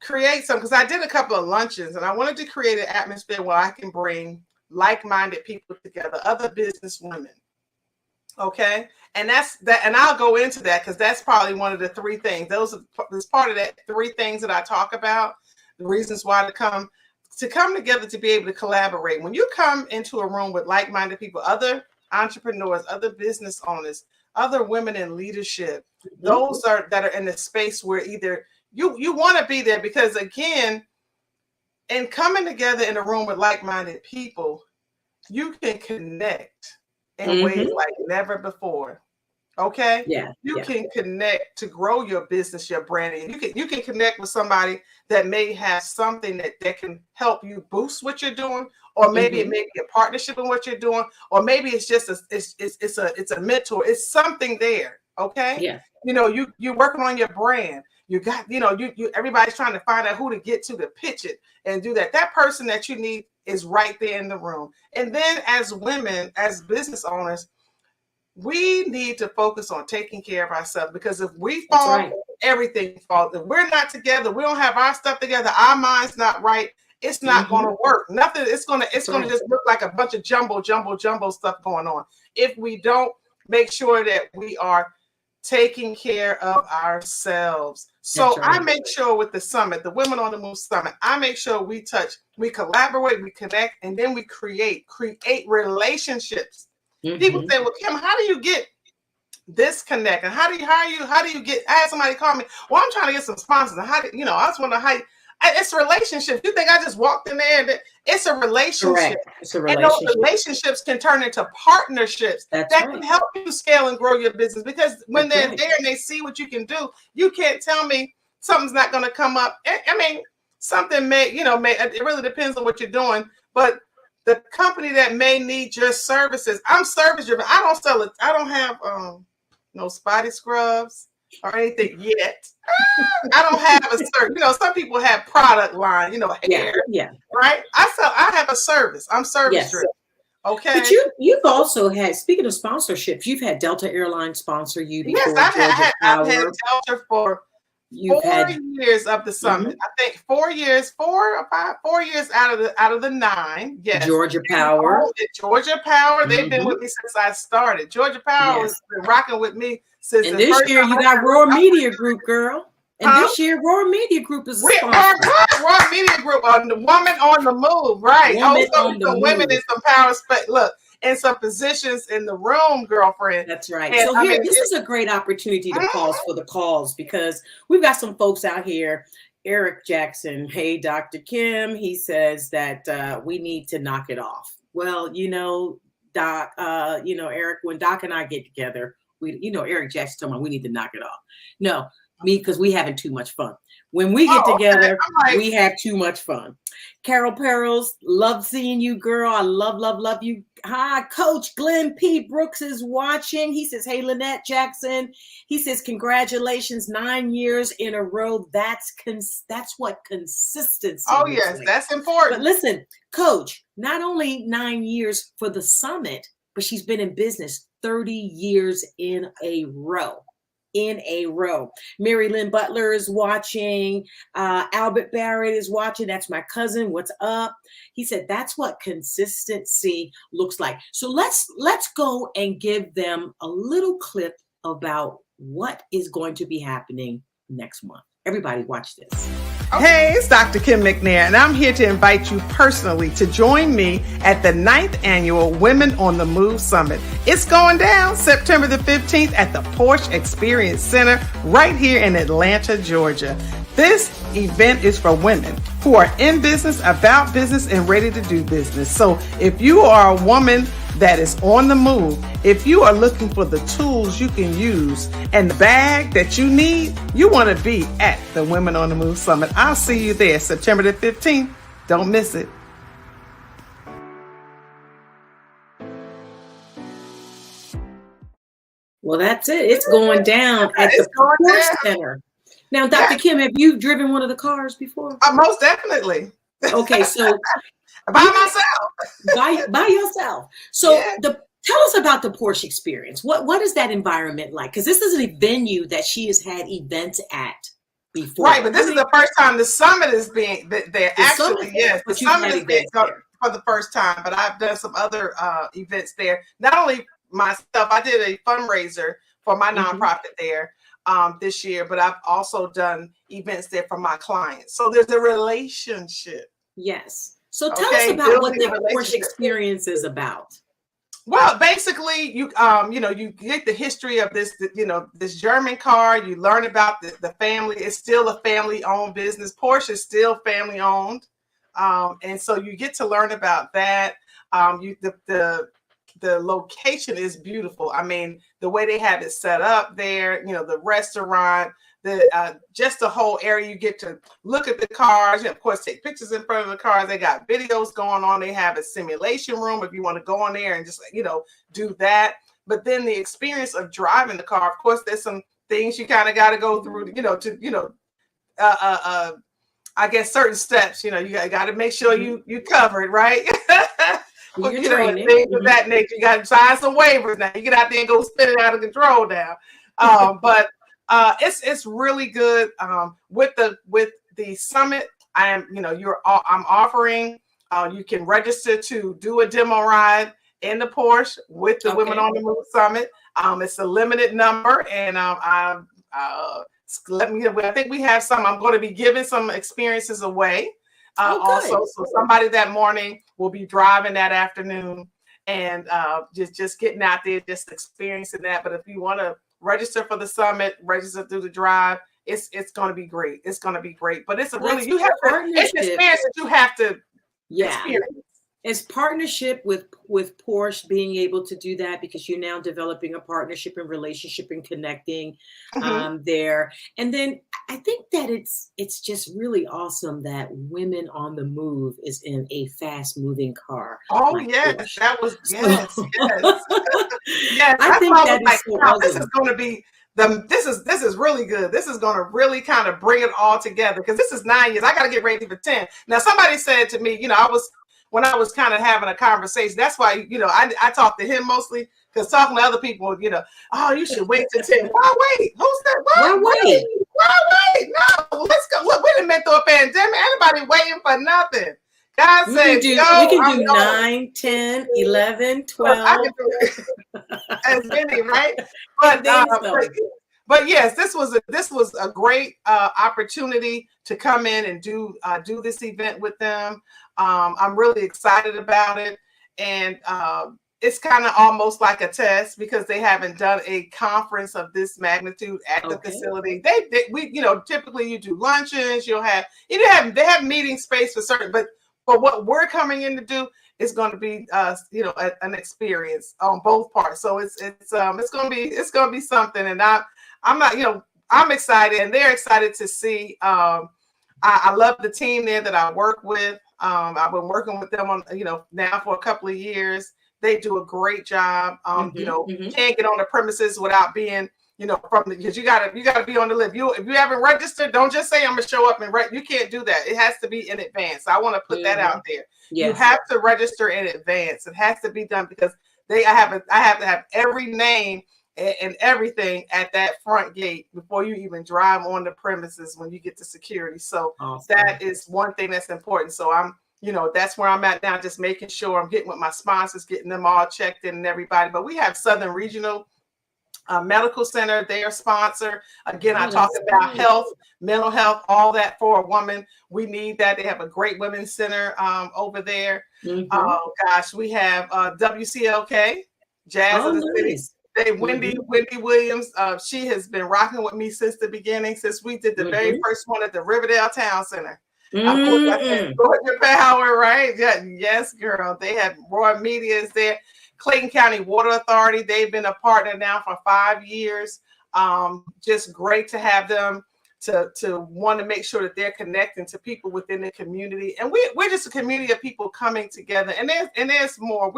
S4: create some, because I did a couple of luncheons, and I wanted to create an atmosphere where I can bring like-minded people together, other business women. Okay, and that's that, and I'll go into that because that's probably one of the 3 things. That's part of that 3 things that I talk about. The reasons why to come together to be able to collaborate. When you come into a room with like-minded people, other entrepreneurs, other business owners, other women in leadership, those that are in the space where either you want to be there, because again, in coming together in a room with like-minded people, you can connect in ways like never before. Okay.
S1: Yeah.
S4: You
S1: Yeah.
S4: can connect to grow your business, your branding. You can connect with somebody that may have something that can help you boost what you're doing, or maybe it
S1: Mm-hmm.
S4: may be a partnership in what you're doing, or maybe it's just it's a mentor. It's something there. Okay.
S1: Yeah.
S4: You're working on your brand. You got, you everybody's trying to find out who to get to pitch it and do that. That person that you need is right there in the room. And then as women, as business owners, we need to focus on taking care of ourselves, because if we
S1: That's
S4: fall,
S1: right.
S4: everything falls. If we're not together, we don't have our stuff together, our mind's not right, it's not going
S1: Mm-hmm.
S4: to work. Nothing. It's going
S1: That's
S4: to
S1: right.
S4: just look like a bunch of jumbo stuff going on if we don't make sure that we are taking care of ourselves.
S1: That's
S4: So I
S1: right.
S4: make sure with the summit, the Women on the Move Summit, I make sure we collaborate, we connect, and then we create relationships. People
S1: Mm-hmm.
S4: say, "Well, Kim, how do you get disconnect? And how do you get?" I had somebody call me. Well, I'm trying to get some sponsors. And I just wonder how. It's a relationship. You think I just walked in there? And it's a relationship,
S1: Correct. It's a
S4: and those
S1: relationship.
S4: relationships can turn into partnerships
S1: That's
S4: that
S1: right.
S4: can help you scale and grow your business. Because when
S1: That's
S4: they're
S1: right.
S4: there and they see what you can do, you can't tell me something's not going to come up. I mean, something may it really depends on what you're doing, but the company that may need your services. I'm service driven. I don't sell it. I don't have no spotty scrubs or anything yet. I don't have a service. Some people have product line,
S1: Yeah.
S4: hair,
S1: Yeah.
S4: right? I have a service. I'm service
S1: Yes.
S4: driven.
S1: But
S4: Okay.
S1: you've also had, speaking of sponsorships, you've had Delta Airlines sponsor you
S4: Yes,
S1: before, Georgia
S4: I've had
S1: Power.
S4: Delta for
S1: You've
S4: 4 years of the
S1: mhm,
S4: summit. I think 4 years, 4 or 5 4 years out of the 9. Yes.
S1: Georgia
S4: And
S1: Power.
S4: Georgia Power, they've been
S1: Hmm.
S4: with me since I started. Georgia Power has
S1: Yes.
S4: been rocking with me since
S1: And
S4: the
S1: this
S4: first
S1: year
S4: time
S1: you
S4: I
S1: got Roar
S4: said,
S1: Media Group, girl. And
S4: huh?
S1: this year Roar Media Group is a
S4: We are
S1: sponsor.
S4: One Media Group on the Woman on the Move, right? Oh,
S1: Woman
S4: so
S1: on the
S4: some women in
S1: Move.
S4: some power space. Look, in some positions in the room, girlfriend.
S1: That's right.
S4: And
S1: So
S4: I mean,
S1: here, this is a great opportunity to pause for the calls, because we've got some folks out here. Eric Jackson, hey, Dr. Kim, he says that we need to knock it off. Well, Doc, Eric, when Doc and I get together, Eric Jackson told me we need to knock it off. No, me, because we having too much fun. When we get
S4: oh, okay.
S1: together,
S4: I'm like,
S1: we have too much fun. Carol Perils, love seeing you, girl. I love you. Hi, Coach Glenn P. Brooks is watching. He says, hey, Lynette Jackson. He says, congratulations, 9 years in a row. That's what consistency
S4: oh
S1: looks
S4: yes,
S1: like.
S4: that's
S1: But
S4: important.
S1: listen, Coach, not only 9 years for the summit, but she's been in business 30 years in a row. Mary Lynn Butler is watching. Albert Barrett is watching. That's my cousin. What's up? He said that's what consistency looks like. So let's go and give them a little clip about what is going to be happening next month. Everybody watch this.
S4: Hey, it's Dr. Kim McNair, and I'm here to invite you personally to join me at the 9th Annual Women on the Move Summit. It's going down September the 15th at the Porsche Experience Center right here in Atlanta, Georgia. This event is for women who are in business, about business, and ready to do business. So if you are a woman that is on the move, if you are looking for the tools you can use and the bag that you need, you want to be at the Women on the Move Summit. I'll see you there September the 15th. Don't miss it.
S1: Well, that's it. It's going down at the Porsche Center. Now, Dr. Kim, have you driven one of the cars before?
S4: Most definitely.
S1: Okay, so
S4: by myself.
S1: by yourself. So tell us about the Porsche experience. What is that environment like? Because this is a venue that she has had events at before.
S4: Right, but this is the first time the summit is being there. Actually, yes, the summit is being for the first time. But I've done some other events there. Not only myself, I did a fundraiser for my nonprofit there this year, but I've also done events there for my clients. So there's a relationship.
S1: Yes. So tell us about what the Porsche experience is about.
S4: Well, basically, you get the history of this, this German car. You learn about the family. It's still a family-owned business. Porsche is still family-owned, and so you get to learn about that. the location is beautiful. I mean, the way they have it set up there, the restaurant, the just the whole area. You get to look at the cars, and of course, take pictures in front of the cars. They got videos going on. They have a simulation room if you want to go on there and just do that. But then the experience of driving the car, of course, there's some things you kind of got to go through, I guess certain steps, you got to make sure you covered, right? Things of that nature. You got to sign some waivers now. You get out there and go spin it out of control now. But it's really good. With the summit, I'm offering. You can register to do a demo ride in the Porsche with the Women on the Move Summit. It's a limited number, and I think we have some. I'm going to be giving some experiences away. Also, so somebody that morning will be driving that afternoon, and just getting out there, just experiencing that. But if you want to register for the summit, register through the drive, it's going to be great. It's going to be great. But it's it's an experience that you have to experience.
S1: It's partnership with Porsche being able to do that, because you're now developing a partnership and relationship and connecting there. And then I think that it's just really awesome that Women on the Move is in a fast moving car.
S4: Oh, like yes, Porsche. That was yes. Yes, I think that is so awesome. This is going to be this is really good. This is going to really kind of bring it all together, because this is 9 years. I got to get ready for 10. Now, somebody said to me, when I was kind of having a conversation, that's why, I talk to him mostly, because talking to other people, oh, you should wait till 10. Why wait? Who said why wait? Why wait? No, let's go. Look, we done been through a pandemic. Anybody waiting for nothing. God said, we
S1: can do 9, 10, 11, 12. I can
S4: do as many, right? But yes, this was a great opportunity to come in and do this event with them. I'm really excited about it, and it's kind of almost like a test, because they haven't done a conference of this magnitude at the facility. We typically you do luncheons, they have meeting space for certain, but what we're coming in to do is going to be an experience on both parts. So it's going to be something, and I'm excited, and they're excited to see. I love the team there that I work with. I've been working with them on, now for a couple of years. They do a great job. Can't get on the premises without being, because you gotta be on the list. If you haven't registered, don't just say I'm gonna show up and you can't do that. It has to be in advance. I want to put that out there. Yes. You have to register in advance. It has to be done, because I have to have every name and everything at that front gate before you even drive on the premises when you get to security. So that is one thing that's important. So that's where I'm at now, just making sure I'm getting with my sponsors, getting them all checked in and everybody. But we have Southern Regional Medical Center, their sponsor. Again, I talk about health, mental health, all that for a woman. We need that. They have a great women's center over there. Oh gosh, we have WCLK, Jazz of the City. Wendy Williams, she has been rocking with me since the beginning, since we did the very first one at the Riverdale Town Center. Georgia Power, right? Yeah, yes, girl. They have Roy Media is there. Clayton County Water Authority, they've been a partner now for 5 years. Just great to have them to want to make sure that they're connecting to people within the community. And we're just a community of people coming together. And there's more.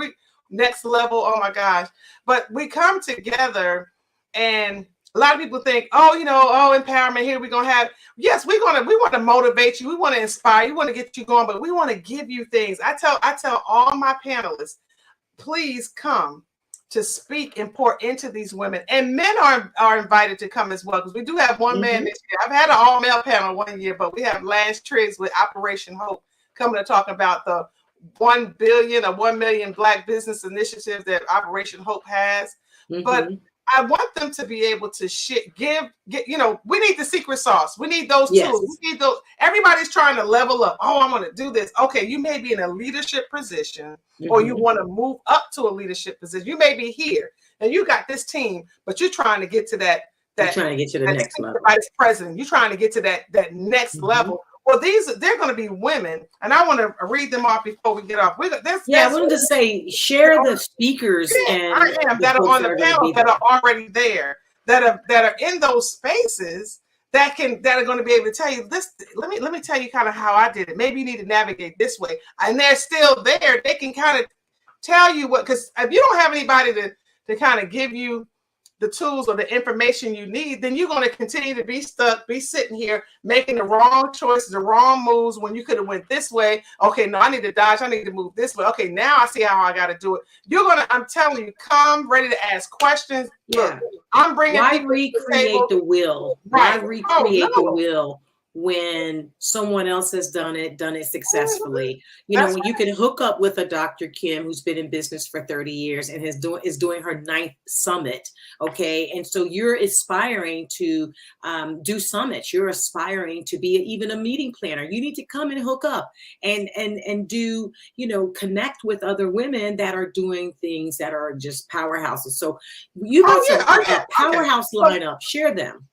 S4: Next level, oh my gosh. But we come together, and a lot of people think, empowerment here. We're gonna have, yes, we want to motivate you, we want to inspire you, we want to get you going, but we want to give you things. I tell all my panelists, please come to speak and pour into these women. And men are invited to come as well, because we do have one man this year. I've had an all-male panel one year, but we have Lance Triggs with Operation Hope coming to talk about the 1 billion or 1 million Black business initiatives that Operation Hope has. But I want them to be able to we need the secret sauce. We need those tools. We need those. Everybody's trying to level up. Oh, I'm going to do this. Okay, you may be in a leadership position, or you want to move up to a leadership position. You may be here and you got this team, but you're trying to get to that. You're trying to get to the next level. Vice president. You're trying to get to that next level. Well, they're going to be women, and I want to read them off before we get off.
S1: Yeah, I wanted to say, share the speakers
S4: yeah,
S1: and
S4: I am
S1: the
S4: that are
S1: folks
S4: on
S1: that
S4: the
S1: are going to
S4: panel
S1: be there.
S4: that are already there, that are in those spaces that are going to be able to tell you this. Let me tell you kind of how I did it. Maybe you need to navigate this way, and they're still there. They can kind of tell you what, because if you don't have anybody to kind of give you the tools or the information you need, then you're going to continue to be stuck, be sitting here making the wrong choices, the wrong moves when you could have went this way. Okay, no, I need to dodge. I need to move this way. Okay, now I see how I got to do it. I'm telling you, come ready to ask questions.
S1: Yeah.
S4: Look, I'm bringing
S1: Why
S4: people
S1: recreate the wheel?
S4: Right.
S1: Why recreate the
S4: no.
S1: wheel when someone else has done it successfully? You know,
S4: That's
S1: when you can hook up with a Dr. Kim who's been in business for 30 years and is doing her 9th summit. Okay. And so you're aspiring to do summits. You're aspiring to be even a meeting planner. You need to come and hook up and do, you know, connect with other women that are doing things that are just powerhouses. So you got a powerhouse lineup. Share them.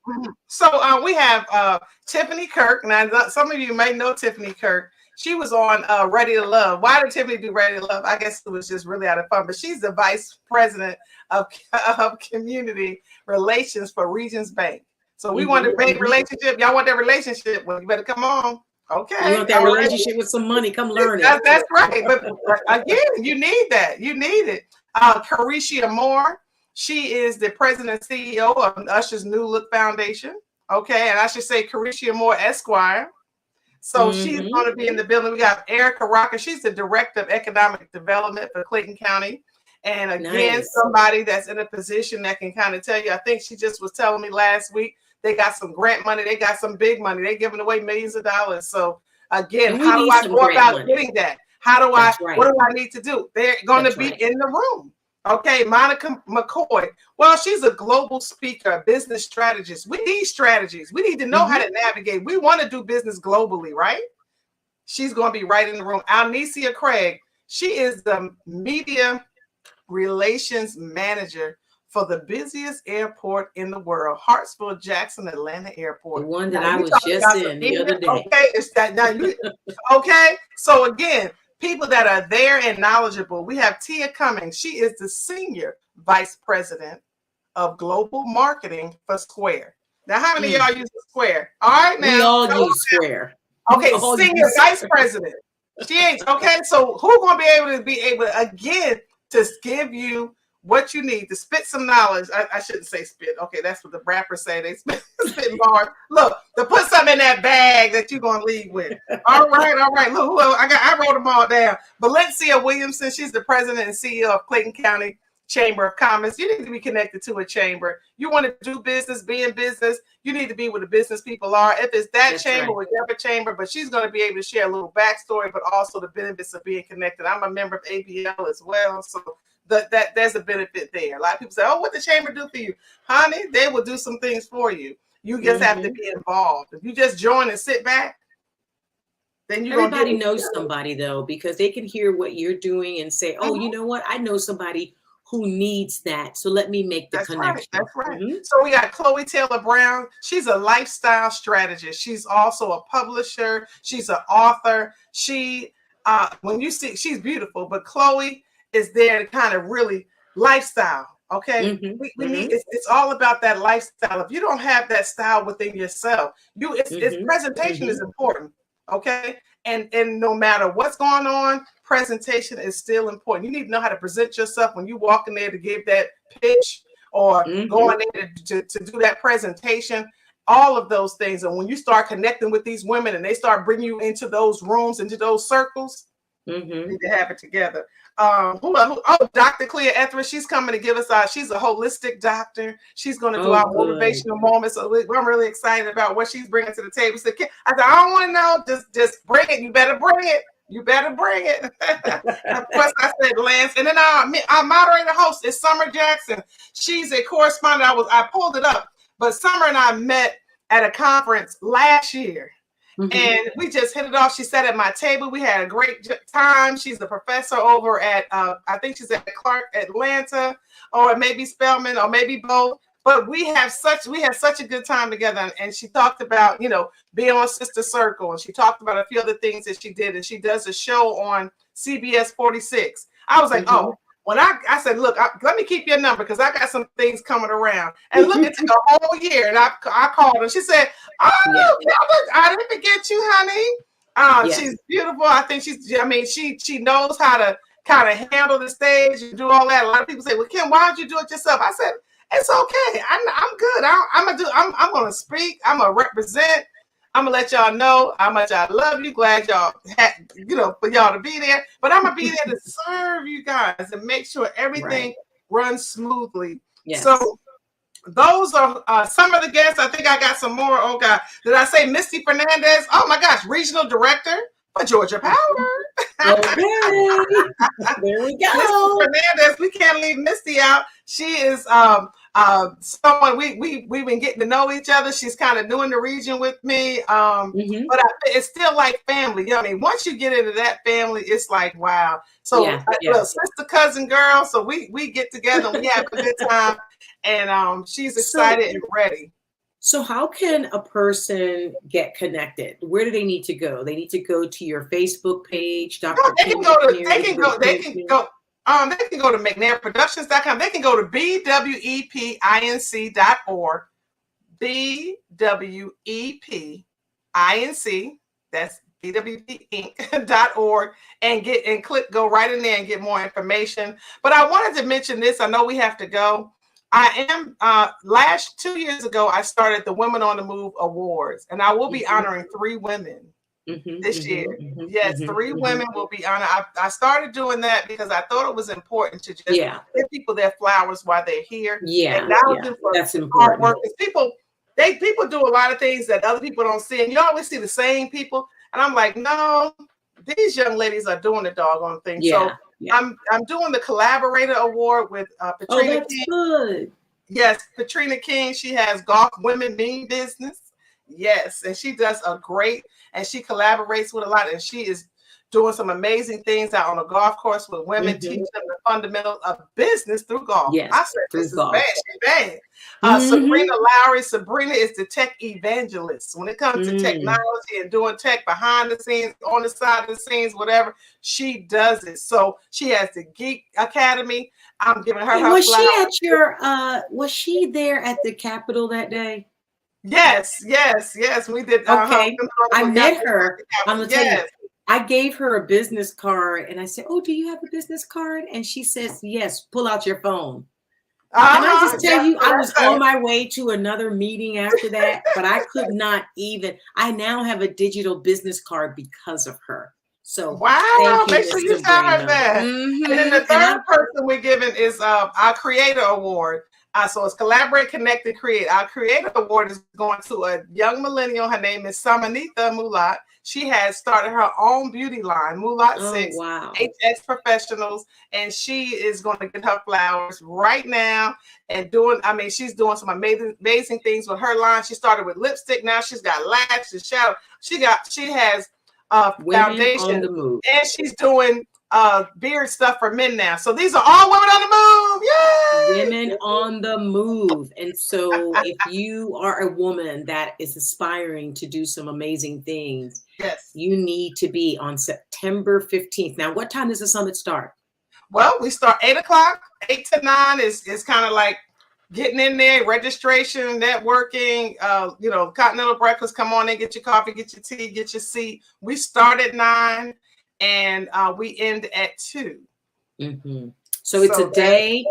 S4: So we have Tiffany Kirk. Now, some of you may know Tiffany Kirk. She was on Ready to Love. Why did Tiffany do Ready to Love? I guess it was just really out of fun. But she's the vice president of community relations for Regions Bank. So we want a great relationship. Y'all want that relationship? Well, you better come on. Okay.
S1: You want that relationship with some money? Come learn it.
S4: That's right. But again, you need that. You need it. Carisha Moore. She is the president and CEO of Usher's New Look Foundation. Okay, and I should say Carisha Moore Esquire. So she's going to be in the building. We got Erica Rocker. She's the director of economic development for Clayton County. And again, somebody that's in a position that can kind of tell you. I think she just was telling me last week they got some grant money. They got some big money. They're giving away millions of dollars. So again, how do I go about getting that? How do I? What do I need to do? They're going to be in the room. Okay, Monica McCoy. Well, she's a global speaker, a business strategist. We need strategies. We need to know how to navigate. We want to do business globally, right? She's going to be right in the room. Alnicia Craig. She is the media relations manager for the busiest airport in the world, Hartsfield-Jackson Atlanta Airport.
S1: The one that I was just in the other day.
S4: Okay, it's that now. Okay, so again, people that are there and knowledgeable. We have Tia Cummings. She is the senior vice president of global marketing for Square. Now, how many of y'all use Square? All right, now
S1: we all use Square.
S4: Okay, senior vice president. She ain't okay. So who gonna be able to again to give you what you need to spit some knowledge? I shouldn't say spit. Okay, that's what the rappers say. They spit bars. Look, to put something in that bag that you're gonna leave with. All right. Look, who else? I wrote them all down. Valencia Williamson. She's the president and CEO of Clayton County Chamber of Commerce. You need to be connected to a chamber. You want to do business, be in business. You need to be where the business people are. If it's that chamber or the other chamber, but she's going to be able to share a little backstory, but also the benefits of being connected. I'm a member of ABL as well, so that there's a benefit there. A lot of people say, "Oh, what the chamber do for you, honey?" They will do some things for you. You just have to be involved. If you just join and sit back, then
S1: everybody knows somebody though, because they can hear what you're doing and say, "Oh, you know what? I know somebody who needs that. So let me make the connection."
S4: That's right. So we got Chloe Taylor Brown. She's a lifestyle strategist. She's also a publisher. She's an author. She, when you see, she's beautiful, but Chloe is there to kind of really lifestyle. Okay, we need. It's all about that lifestyle. If you don't have that style within yourself, it's presentation is important. Okay, and no matter what's going on, presentation is still important. You need to know how to present yourself when you walk in there to give that pitch or go in there to do that presentation. All of those things, and when you start connecting with these women and they start bringing you into those rooms, into those circles, you need to have it together. Dr. Clea Etheridge, she's coming to give us she's a holistic doctor. She's going to do our motivational moments. So I'm really excited about what she's bringing to the table. So I said, I don't want to know, just bring it. You better bring it. You better bring it. Of course, I said Lance. And then our moderator host is Summer Jackson. She's a correspondent. I pulled it up, but Summer and I met at a conference last year. And we just hit it off. She sat at my table. We had a great time. She's a professor over at, I think she's at Clark, Atlanta, or maybe Spelman, or maybe both. but we had such a good time together. And she talked about, being on Sister Circle, and she talked about a few other things that she did. And she does a show on CBS 46. I was like, oh, when I said, look, let me keep your number because I got some things coming around. And look, it took a whole year. And I called her. She said, oh, I didn't forget you, honey. She's beautiful. I think she knows how to kind of handle the stage and do all that. A lot of people say, well, Kim, why don't you do it yourself? I said, it's okay. I'm good. I'm gonna speak. I'm gonna represent. I'm gonna let y'all know how much I love you. Glad y'all had, for y'all to be there. But I'm gonna be there to serve you guys and make sure everything runs smoothly. Yes. So those are some of the guests. I think I got some more. Oh God, did I say Misty Fernandez? Oh my gosh, regional director for Georgia Power.
S1: Okay. There we go.
S4: Misty Fernandez. We can't leave Misty out. She is someone we've been getting to know each other. She's kind of new in the region with me, but it's still like family. I mean, once you get into that family, it's like wow. So sister, cousin, girl. So we get together and we have a good time, and she's excited and ready.
S1: So how can a person get connected? Where do they need to go? They need to go to your Facebook page, Dr.
S4: They can go to McNairProductions.com. They can go to BWEPINC.org. BWEPINC, that's BWEPinc.org, and go right in there and get more information. But I wanted to mention this. I know we have to go. I am 2 years ago, I started the Women on the Move Awards, and I will be honoring 3 women this year. Yes, 3 women will be honored. I started doing that because I thought it was important to just give people their flowers while they're here.
S1: That's important.
S4: Work. People do a lot of things that other people don't see, and you always see the same people. And I'm like, no, these young ladies are doing the doggone thing. So I'm doing the Collaborator Award with Patrina King.
S1: Good.
S4: Yes, Patrina King. She has Golf Women Mean Business. Yes, and she does and she collaborates with a lot, and she is doing some amazing things out on a golf course with women, teaching them the fundamentals of business through golf.
S1: Yes,
S4: I said, this is bad. She's bad. Sabrina Lowry. Sabrina is the tech evangelist. When it comes to technology and doing tech behind the scenes, on the side of the scenes, whatever, she does it. So she has the Geek Academy. I'm giving her her
S1: was
S4: flowers.
S1: Was she there at the Capitol that day?
S4: Yes, we did.
S1: Okay, I met her. I'm gonna tell you, I gave her a business card, and I said, "Oh, do you have a business card?" And she says, "Yes." Pull out your phone. Can I just tell you, I was on my way to another meeting after that, but I could not even. I now have a digital business card because of her. So
S4: wow, make sure you tell her that. And then the third person we're giving is our Creator Award. So it's Collaborate, Connect, and Create. Our Creator Award is going to a young millennial. Her name is Samanitha Mulat. She has started her own beauty line, Mulat 6, HS Professionals, and she is going to get her flowers right now and she's doing some amazing things with her line. She started with lipstick. Now she's got lashes, shadow. She has foundation
S1: on the move.
S4: And she's doing beard stuff for men now. So these are all women on the move. Yay!
S1: Women on the move. And so if you are a woman that is aspiring to do some amazing things, you need to be on September 15th. Now, what time does the summit start?
S4: Well, we start 8 o'clock. 8 to 9 is kind of like getting in there, registration, networking, continental breakfast. Come on in, get your coffee, get your tea, get your seat. We start at 9 and we end at 2.
S1: So it's a day,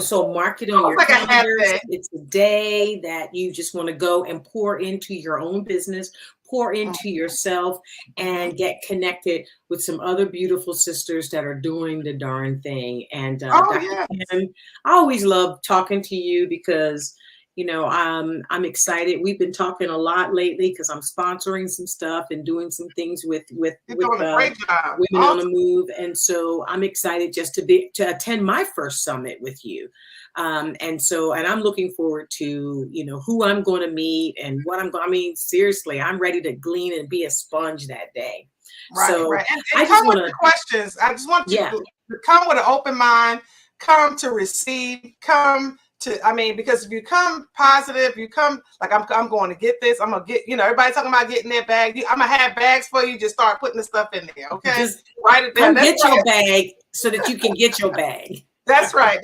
S1: so mark it on your calendars. It's a day that you just want to go and pour into your own business, pour into yourself, and get connected with some other beautiful sisters that are doing the darn thing. And Dr. Kim, I always love talking to you because I'm excited. We've been talking a lot lately because I'm sponsoring some stuff and doing some things with Women on the Move. And so I'm excited just to attend my first summit with you. And I'm looking forward to, who I'm going to meet and what seriously, I'm ready to glean and be a sponge that day.
S4: Right. And I just want the questions. I just want you to come with an open mind, come to receive, come because if you come positive, you come like I'm going to get this. I'm gonna get, everybody talking about getting their bag. I'm gonna have bags for you. Just start putting the stuff in there. Okay,
S1: just
S4: write it down.
S1: Come get your bag so that you can get your bag.
S4: That's right.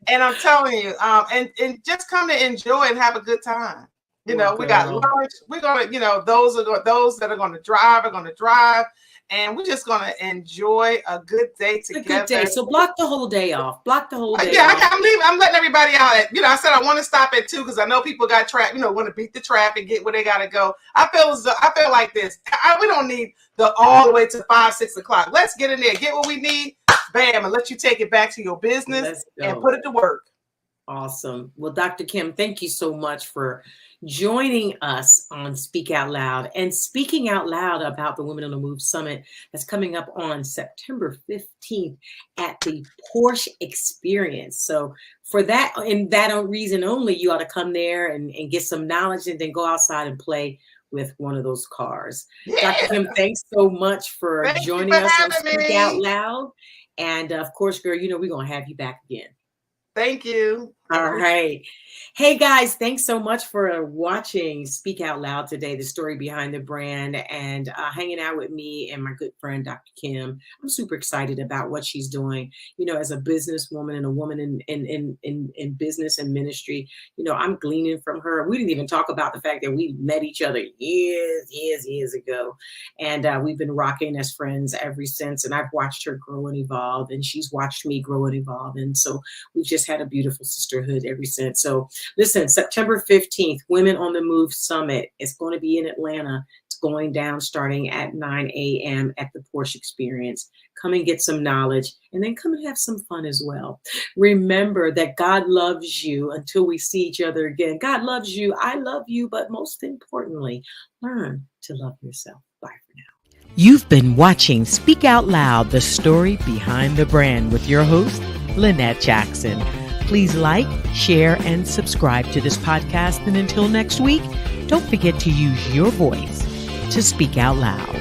S4: And I'm telling you, and just come to enjoy and have a good time. We got lunch. We're gonna, those that are gonna drive are gonna drive. And we're just gonna enjoy a good day together.
S1: A good day. So block the whole day off. Block the whole day.
S4: Yeah,
S1: off.
S4: I'm leaving. I'm letting everybody out. I said I want to stop at 2 because I know people got traffic. Want to beat the traffic, get where they gotta go. I feel like this. We don't need all the way to 5, 6 o'clock. Let's get in there, get what we need, bam, and let you take it back to your business and put it to work.
S1: Awesome. Well, Dr. Kim, thank you so much for joining us on Speak Out Loud and speaking out loud about the Women on the Move Summit that's coming up on September 15th at the Porsche Experience. So for that, and that reason only, you ought to come there and get some knowledge and then go outside and play with one of those cars. Yeah. Dr. Kim, thanks so much for joining us on Speak Out Loud. And of course, girl, we're going to have you back again.
S4: Thank you.
S1: All right. Hey guys, thanks so much for watching Speak Out Loud today, the story behind the brand, and hanging out with me and my good friend, Dr. Kim. I'm super excited about what she's doing, as a businesswoman and a woman in business and ministry. I'm gleaning from her. We didn't even talk about the fact that we met each other years ago. And we've been rocking as friends ever since. And I've watched her grow and evolve, and she's watched me grow and evolve. And so we've just had a beautiful sisterhood ever since. So listen, September 15th, Women on the Move Summit. It's going to be in Atlanta. It's going down starting at 9 a.m. at the Porsche Experience. Come and get some knowledge, and then come and have some fun as well. Remember that God loves you until we see each other again. God loves you. I love you. But most importantly, learn to love yourself. Bye for now.
S2: You've been watching Speak Out Loud, the story behind the brand with your host, Lynette Jackson. Please like, share, and subscribe to this podcast. And until next week, don't forget to use your voice to speak out loud.